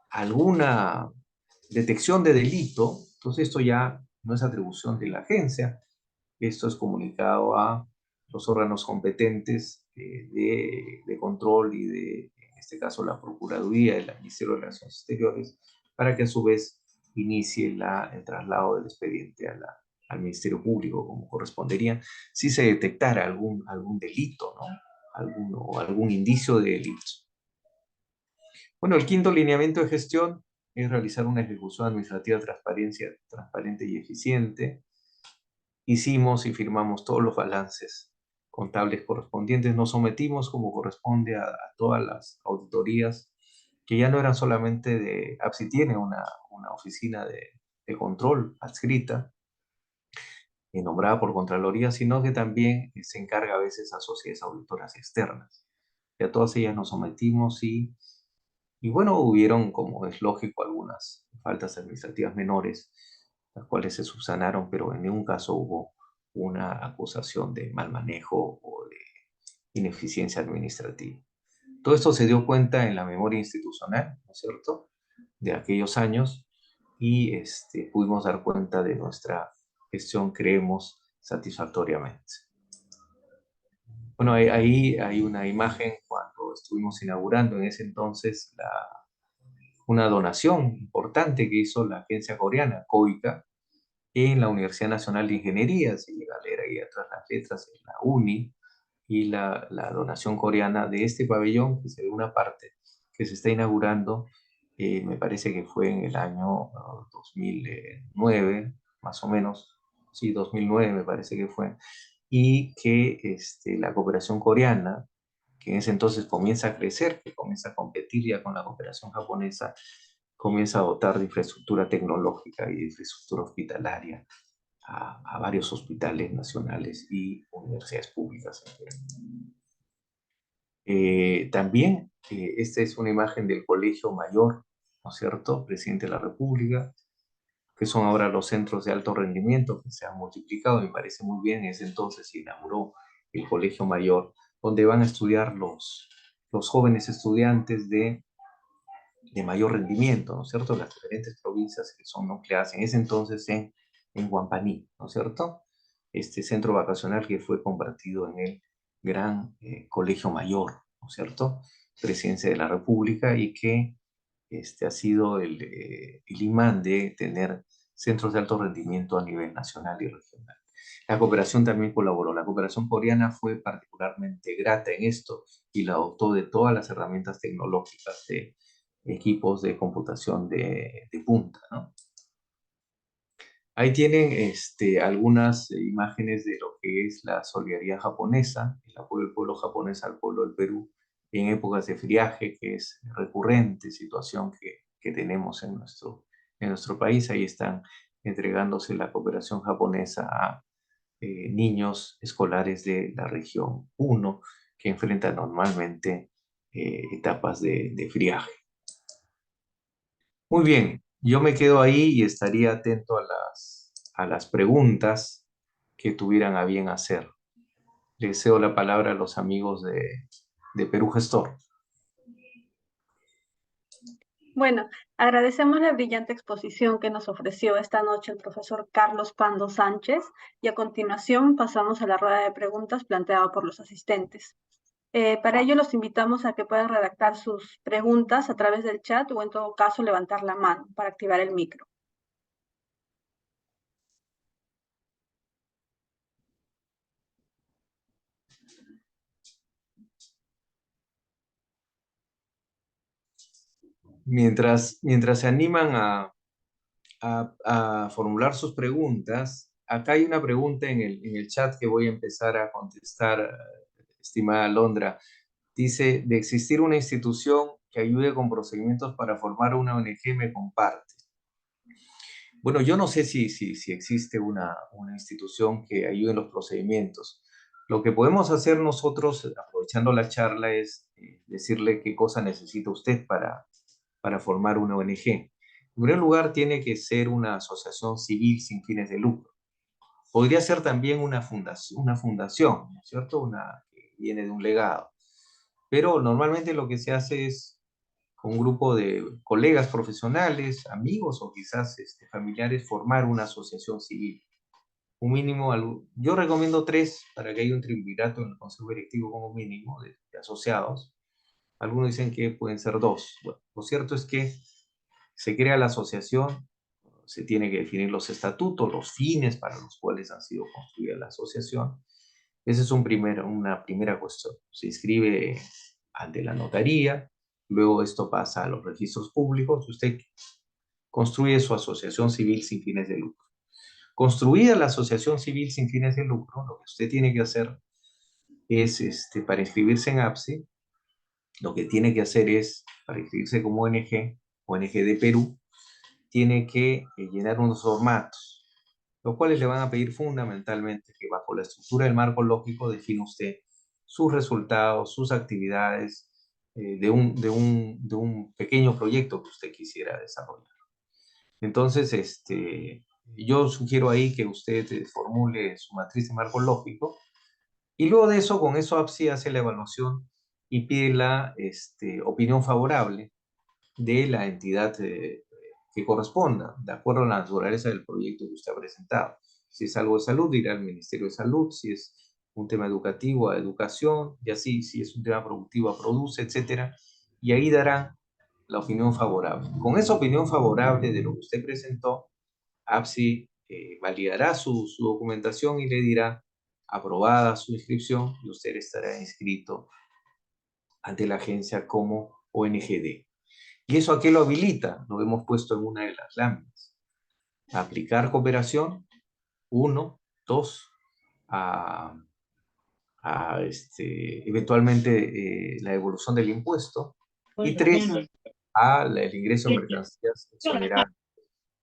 alguna detección de delito, entonces esto ya no es atribución de la agencia, esto es comunicado a los órganos competentes de control y en este caso, la Procuraduría y el Ministerio de Relaciones Exteriores, para que a su vez inicie el traslado del expediente al Ministerio Público, como correspondería, si se detectara algún delito, ¿no? Algún indicio de delito. Bueno, el quinto lineamiento de gestión es realizar una ejecución administrativa transparente y eficiente. Hicimos y firmamos todos los balances contables correspondientes, nos sometimos como corresponde a todas las auditorías, que ya no eran solamente de APSI tiene una oficina de control adscrita, nombrada por Contraloría, sino que también se encarga a veces a sociedades auditoras externas. Y a todas ellas nos sometimos y bueno, hubieron, como es lógico, algunas faltas administrativas menores, las cuales se subsanaron, pero en ningún caso hubo una acusación de mal manejo o de ineficiencia administrativa. Todo esto se dio cuenta en la memoria institucional, ¿no es cierto?, de aquellos años, y pudimos dar cuenta de nuestra gestión, creemos, satisfactoriamente. Bueno, ahí hay una imagen cuando estuvimos inaugurando en ese entonces una donación importante que hizo la agencia coreana, COICA, en la Universidad Nacional de Ingeniería. Se llega a leer ahí atrás las letras, en la UNI, y la donación coreana de este pabellón, que se ve una parte, que se está inaugurando, me parece que fue en el año 2009, más o menos, sí, 2009 me parece que fue, y que la cooperación coreana, que en ese entonces comienza a crecer, que comienza a competir ya con la cooperación japonesa, comienza a dotar de infraestructura tecnológica y de infraestructura hospitalaria a varios hospitales nacionales y universidades públicas. También, esta es una imagen del Colegio Mayor, ¿no es cierto?, Presidente de la República, que son ahora los centros de alto rendimiento que se han multiplicado. Me parece muy bien. En ese entonces se inauguró el Colegio Mayor, donde van a estudiar los jóvenes estudiantes de mayor rendimiento, ¿no es cierto?, las diferentes provincias que son nucleadas en ese entonces en Huampaní, ¿no es cierto?, este centro vacacional que fue convertido en el gran Colegio Mayor, ¿no es cierto?, Presidencia de la República, y que ha sido el imán de tener centros de alto rendimiento a nivel nacional y regional. La cooperación también colaboró. La cooperación coreana fue particularmente grata en esto y la dotó de todas las herramientas tecnológicas de equipos de computación de punta, ¿no? Ahí tienen algunas imágenes de lo que es la solidaridad japonesa, el apoyo del pueblo japonés al pueblo del Perú en épocas de friaje, que es recurrente situación que tenemos en nuestro país. Ahí están entregándose la cooperación japonesa a niños escolares de la región 1 que enfrentan normalmente etapas de friaje. Muy bien, yo me quedo ahí y estaría atento a las preguntas que tuvieran a bien hacer. Le cedo la palabra a los amigos de Perú Gestor. Bueno, agradecemos la brillante exposición que nos ofreció esta noche el profesor Carlos Pando Sánchez y a continuación pasamos a la rueda de preguntas planteada por los asistentes. Para ello los invitamos a que puedan redactar sus preguntas a través del chat o en todo caso levantar la mano para activar el micro. Mientras se animan a formular sus preguntas, acá hay una pregunta en el chat que voy a empezar a contestar, estimada Alondra. Dice, de existir una institución que ayude con procedimientos para formar una ONG, me comparte. Bueno, yo no sé si existe una institución que ayude en los procedimientos. Lo que podemos hacer nosotros, aprovechando la charla, es decirle qué cosa necesita usted para formar una ONG. En primer lugar, tiene que ser una asociación civil sin fines de lucro. Podría ser también una fundación, ¿no es cierto? Una que viene de un legado. Pero normalmente lo que se hace es con un grupo de colegas profesionales, amigos o quizás familiares, formar una asociación civil. Un mínimo, yo recomiendo 3 para que haya un triunvirato en el consejo directivo como mínimo de asociados. Algunos dicen que pueden ser 2. Bueno, lo cierto es que se crea la asociación, se tiene que definir los estatutos, los fines para los cuales ha sido construida la asociación. Esa es una primera cuestión. Se inscribe ante la notaría, luego esto pasa a los registros públicos, usted construye su asociación civil sin fines de lucro. Construida la asociación civil sin fines de lucro, lo que usted tiene que hacer es, para inscribirse en APSI, lo que tiene que hacer es, para inscribirse como ONG de Perú, tiene que llenar unos formatos, los cuales le van a pedir fundamentalmente que bajo la estructura del marco lógico defina usted sus resultados, sus actividades de un pequeño proyecto que usted quisiera desarrollar. Entonces, yo sugiero ahí que usted formule su matriz de marco lógico y luego de eso, con eso APSI hace la evaluación y pide la opinión favorable de la entidad que corresponda, de acuerdo a la naturaleza del proyecto que usted ha presentado. Si es algo de salud, irá al Ministerio de Salud; si es un tema educativo, a educación; y así, si es un tema productivo, a produce, etcétera. Y ahí darán la opinión favorable. Con esa opinión favorable de lo que usted presentó, APSI validará su documentación y le dirá aprobada su inscripción, y usted estará inscrito ante la agencia como ONGD. ¿Y eso a qué lo habilita? Lo hemos puesto en una de las láminas. Aplicar cooperación, 1, 2, a, eventualmente la devolución del impuesto, y 3, el ingreso de mercancías exoneradas.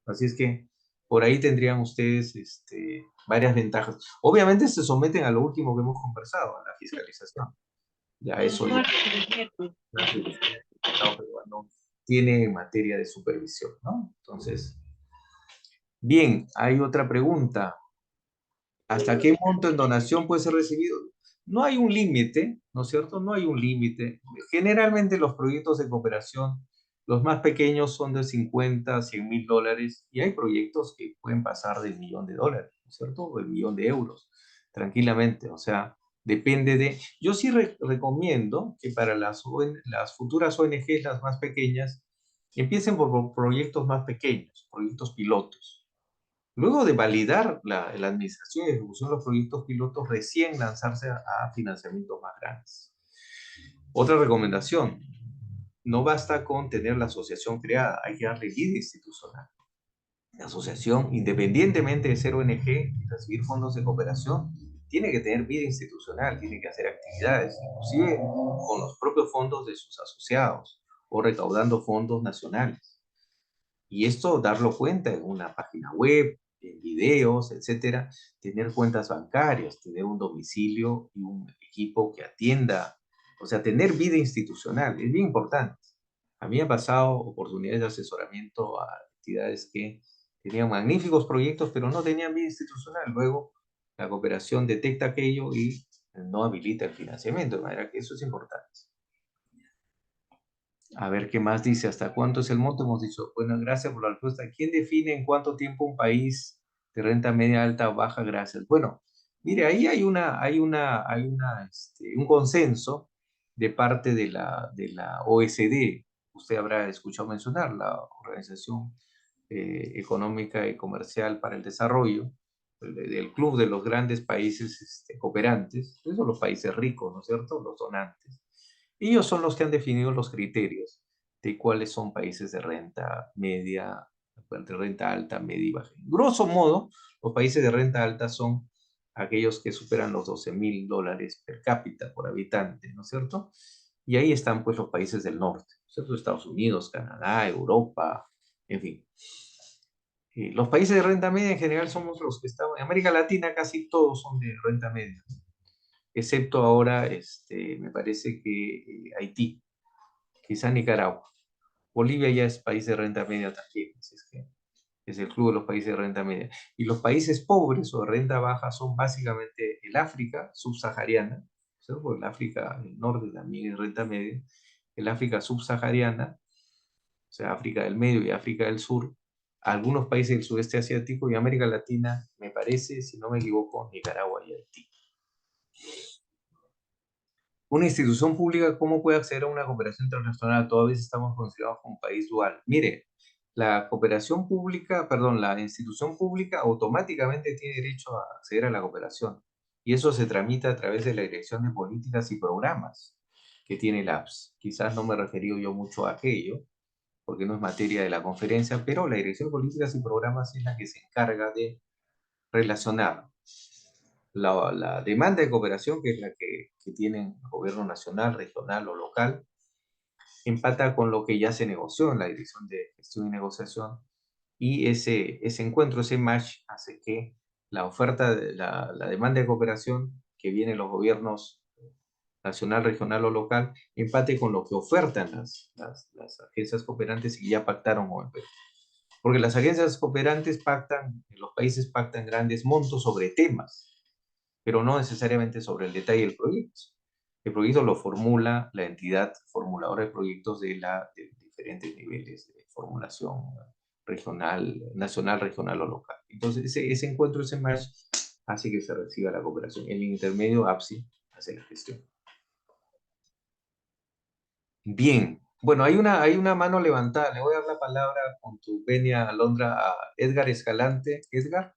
Así es que por ahí tendrían ustedes varias ventajas. Obviamente se someten a lo último que hemos conversado, a la fiscalización. Ya eso ya no tiene en materia de supervisión, ¿no? Entonces, bien, hay otra pregunta. ¿Hasta qué monto en donación puede ser recibido? No hay un límite, ¿no es cierto? No hay un límite. Generalmente los proyectos de cooperación, los más pequeños son de 50, 100 mil dólares, y hay proyectos que pueden pasar del $1.000.000, ¿no es cierto? O el €1.000.000, tranquilamente. O sea, depende de... Yo sí recomiendo que para las futuras ONGs, las más pequeñas, empiecen por proyectos más pequeños, proyectos pilotos. Luego de validar la administración y ejecución de los proyectos pilotos, recién lanzarse a financiamientos más grandes. Otra recomendación: no basta con tener la asociación creada, hay que darle vida institucional. La asociación, independientemente de ser ONG y recibir fondos de cooperación, tiene que tener vida institucional, tiene que hacer actividades, inclusive con los propios fondos de sus asociados o recaudando fondos nacionales. Y esto darlo cuenta en una página web, en videos, etcétera, tener cuentas bancarias, tener un domicilio y un equipo que atienda, o sea, tener vida institucional, es bien importante. A mí me ha pasado oportunidades de asesoramiento a entidades que tenían magníficos proyectos, pero no tenían vida institucional. Luego, la cooperación detecta aquello y no habilita el financiamiento, de manera que eso es importante. A ver qué más dice. ¿Hasta cuánto es el monto? Hemos dicho, bueno, gracias por la respuesta. ¿Quién define en cuánto tiempo un país de renta media, alta o baja? Gracias. Bueno, mire, ahí un consenso de parte de la OECD. Usted habrá escuchado mencionar la Organización Económica y Comercial para el Desarrollo, del Club de los Grandes Países Cooperantes. Esos son los países ricos, ¿no es cierto? Los donantes. Ellos son los que han definido los criterios de cuáles son países de renta media, de renta alta, media y baja. Grosso modo, los países de renta alta son aquellos que superan los $12,000 per cápita por habitante, ¿no es cierto? Y ahí están pues los países del norte, ¿no es cierto? Estados Unidos, Canadá, Europa, en fin. Los países de renta media en general somos los que estamos, en América Latina casi todos son de renta media, excepto ahora, me parece que Haití, quizá Nicaragua. Bolivia ya es país de renta media también, así es que es el club de los países de renta media. Y los países pobres o de renta baja son básicamente el África subsahariana, ¿cierto? Porque el África del norte también es renta media, el África subsahariana, o sea, África del Medio y África del Sur, algunos países del sudeste asiático y América Latina, me parece, si no me equivoco, Nicaragua y Haití. Una institución pública, ¿cómo puede acceder a una cooperación internacional? Todavía estamos considerados como un país dual. Mire, la cooperación pública, perdón, la institución pública automáticamente tiene derecho a acceder a la cooperación. Y eso se tramita a través de la Dirección de Políticas y Programas que tiene el APS. Quizás no me he referido yo mucho a aquello, porque no es materia de la conferencia, pero la Dirección de Políticas y Programas es la que se encarga de relacionar la demanda de cooperación, que es la que tienen el gobierno nacional, regional o local, empata con lo que ya se negoció en la Dirección de Gestión y Negociación, y ese encuentro, ese match, hace que la oferta, la demanda de cooperación que viene de los gobiernos nacional, regional o local, empate con lo que ofertan las agencias cooperantes y ya pactaron con el Perú. Porque las agencias cooperantes pactan, los países pactan grandes montos sobre temas, pero no necesariamente sobre el detalle del proyecto. El proyecto lo formula la entidad formuladora de proyectos de diferentes niveles de formulación regional, nacional, regional o local. Entonces, ese encuentro, ese match, hace que se reciba la cooperación. El intermedio, APSI, hace la gestión. Bien. Bueno, hay una mano levantada. Le voy a dar la palabra con tu venia, Alondra, a Edgar Escalante. Edgar.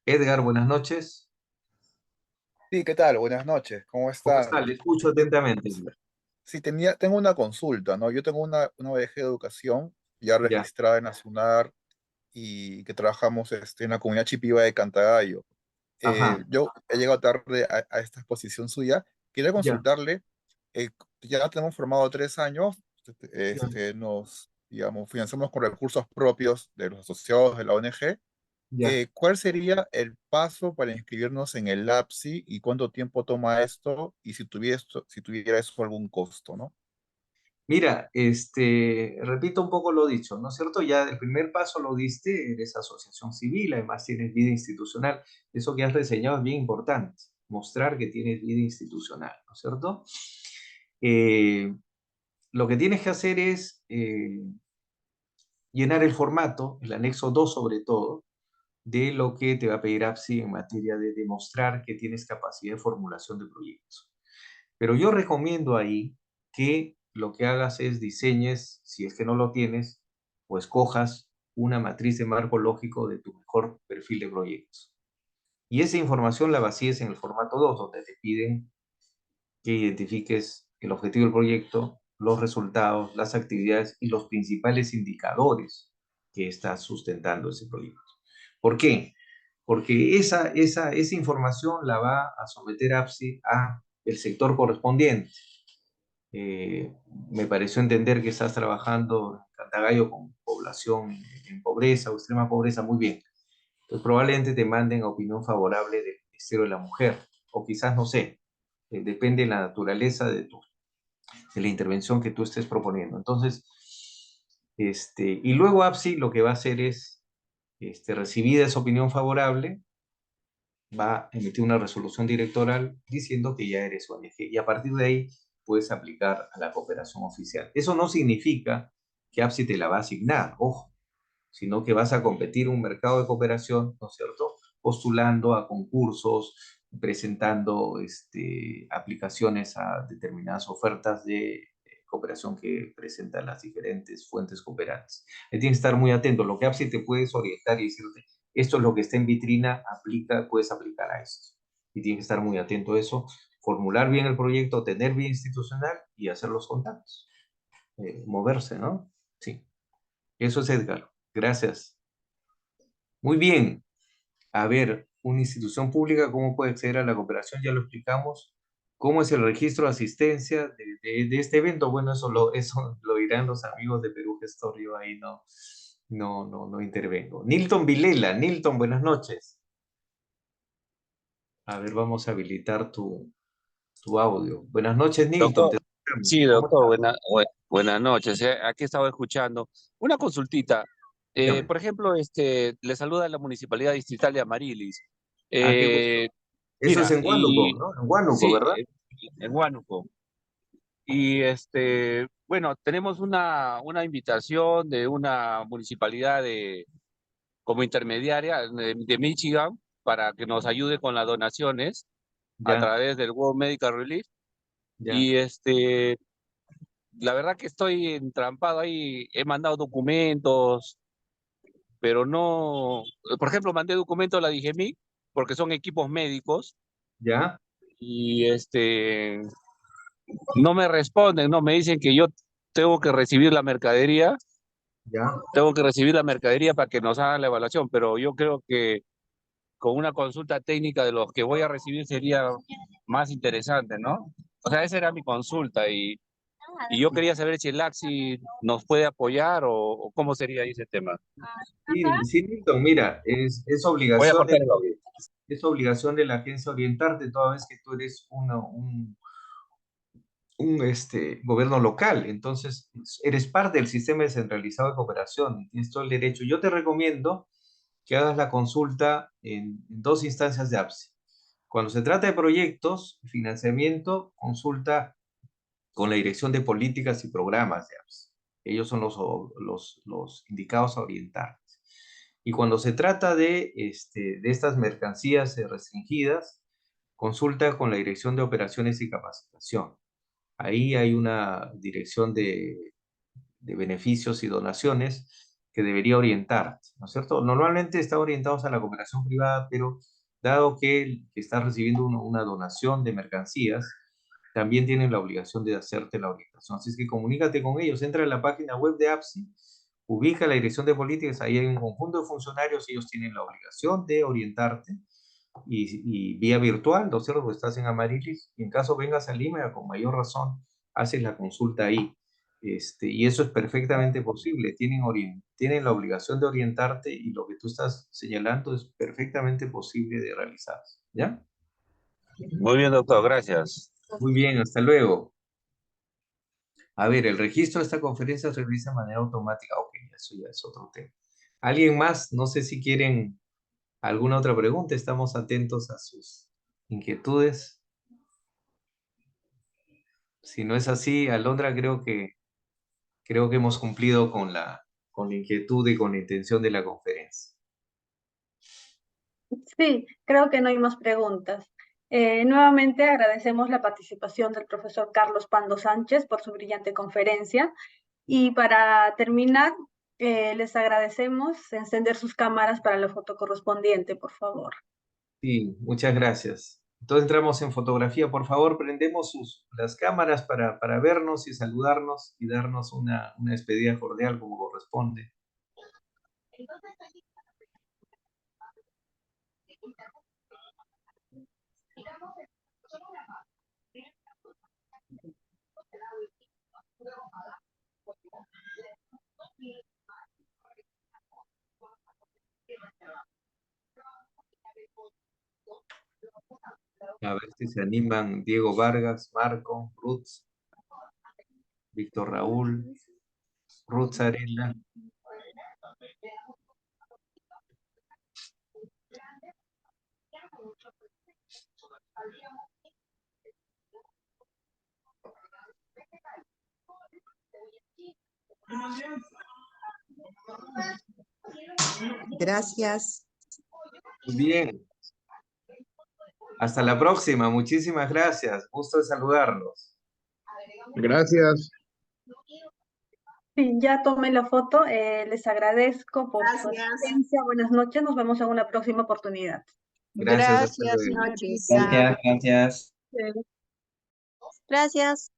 Edgar, buenas noches. Sí, ¿qué tal? Buenas noches, ¿cómo ¿Cómo está? están? Le escucho atentamente. Sí, tengo una consulta, ¿no? Yo tengo una ONG de educación ya Ya. registrada en la SUNAR y que trabajamos en la comunidad chipiva de Cantagallo. Ajá. Yo he llegado tarde a esta exposición suya. Quería Ya. consultarle, eh, ya tenemos formado 3 años, Ya. digamos, financiamos con recursos propios de los asociados de la ONG. Ya. ¿Cuál sería el paso para inscribirnos en el LAPSI y cuánto tiempo toma esto y si tuviera eso algún costo, ¿no? Mira, repito un poco lo dicho, ¿no es cierto? Ya el primer paso lo diste, eres asociación civil, además tienes vida institucional. Eso que has reseñado es bien importante, mostrar que tienes vida institucional, ¿no es cierto? Eh, lo que tienes que hacer es llenar el formato, el anexo 2 sobre todo, de lo que te va a pedir APSI en materia de demostrar que tienes capacidad de formulación de proyectos. Pero yo recomiendo ahí que lo que hagas es diseñes, si es que no lo tienes, o escojas una matriz de marco lógico de tu mejor perfil de proyectos. Y esa información la vacíes en el formato 2, donde te piden que identifiques el objetivo del proyecto, los resultados, las actividades y los principales indicadores que está sustentando ese proyecto. ¿Por qué? Porque esa información la va a someter APSI a el sector correspondiente. Eh, Me pareció entender que estás trabajando en Cantagallo con población en pobreza o extrema pobreza, muy bien. Entonces probablemente te manden opinión favorable del Ministerio de la Mujer, o quizás no sé, depende de la naturaleza de la intervención que tú estés proponiendo. Entonces, y luego APSI lo que va a hacer es, recibida esa opinión favorable, va a emitir una resolución directoral diciendo que ya eres ONG y a partir de ahí puedes aplicar a la cooperación oficial. Eso no significa que APSI te la va a asignar, ojo, sino que vas a competir en un mercado de cooperación, ¿no es cierto? Postulando a concursos, presentando aplicaciones a determinadas ofertas de cooperación que presentan las diferentes fuentes cooperantes. Ahí tienes que estar muy atento. Lo que APSI te puedes orientar y decirte, esto es lo que está en vitrina, puedes aplicar a esto. Y tienes que estar muy atento a eso, formular bien el proyecto, tener bien institucional y hacer los contactos. Moverse, ¿no? Sí. Eso es Edgar. Gracias. Muy bien. A ver, una institución pública, ¿cómo puede acceder a la cooperación? Ya lo explicamos. ¿Cómo es el registro de asistencia de este evento? Bueno, eso lo dirán los amigos de Perú Gestor. Yo ahí no intervengo. Nilton Vilela. Nilton, buenas noches. A ver, vamos a habilitar tu audio. Buenas noches, Nilton. Doctor, Te escuchamos. sí, ¿Cómo doctor, estás? buenas noches. Aquí estaba escuchando. Una consultita. Dígame. Por ejemplo, le saluda la Municipalidad Distrital de Amarilis. Ah, qué gusto. Eh, Eso es Mira, en Huánuco, y ¿no? En Huánuco, sí, ¿verdad? en Huánuco. Y bueno, tenemos una invitación de una municipalidad como intermediaria de Michigan para que nos ayude con las donaciones a Ya, través del World Medical Relief. ya, Y la verdad que estoy entrampado ahí, he mandado documentos, pero no, por ejemplo, mandé documentos a la DIGEMIC porque son equipos médicos ya, y no me responden, no me dicen que yo tengo que recibir la mercadería, ya. para que nos hagan la evaluación, pero yo creo que con una consulta técnica de los que voy a recibir sería más interesante, ¿no? O sea, esa era mi consulta y yo quería saber si el AXI nos puede apoyar o cómo sería ese tema. Sí, sí, Milton, mira, Voy a cortar el audio. es obligación de la agencia orientarte toda vez que tú eres un gobierno local, entonces eres parte del sistema descentralizado de cooperación y tienes todo el derecho. Yo te recomiendo que hagas la consulta en dos instancias de APSI. Cuando se trata de proyectos, financiamiento, consulta con la Dirección de Políticas y Programas de APSI. Ellos son los indicados a orientar. Y cuando se trata de estas mercancías restringidas, consulta con la Dirección de Operaciones y Capacitación. Ahí hay una dirección de beneficios y donaciones que debería orientar, ¿no es cierto? Normalmente está orientados a la cooperación privada, pero dado que está recibiendo una donación de mercancías, también tienen la obligación de hacerte la orientación. Así es que comunícate con ellos, entra en la página web de APSI, ubica la dirección de políticas, ahí hay un conjunto de funcionarios, ellos tienen la obligación de orientarte y vía virtual, ¿no es cierto? Porque estás en Amarilis, y en caso vengas a Lima, con mayor razón, haces la consulta ahí. Y eso es perfectamente posible. Tienen la obligación de orientarte y lo que tú estás señalando es perfectamente posible de realizar. ¿Ya? Muy bien, doctor, gracias. Muy bien, hasta luego. A ver, el registro de esta conferencia se realiza de manera automática. Ok, eso ya es otro tema. ¿Alguien más? No sé si quieren alguna otra pregunta. Estamos atentos a sus inquietudes. Si no es así, Alondra, creo que hemos cumplido con la inquietud y con la intención de la conferencia. Sí, creo que no hay más preguntas. Nuevamente agradecemos la participación del profesor Carlos Pando Sánchez por su brillante conferencia. Y para terminar, les agradecemos encender sus cámaras para la foto correspondiente, por favor. Sí, muchas gracias. Entonces entramos en fotografía. Por favor, prendemos las cámaras para vernos y saludarnos y darnos una despedida cordial como corresponde. A ver si se animan Diego Vargas, Marco, Ruth, Víctor Raúl, Ruth Arela. Gracias. Bien. Hasta la próxima. Muchísimas gracias. Gusto de saludarlos. Gracias. Sí, ya tomé la foto. Les agradezco por su Gracias. asistencia. Buenas noches. Nos vemos en una próxima oportunidad. Gracias. Hasta Gracias, luego. señorita. Gracias, gracias. Sí. Gracias.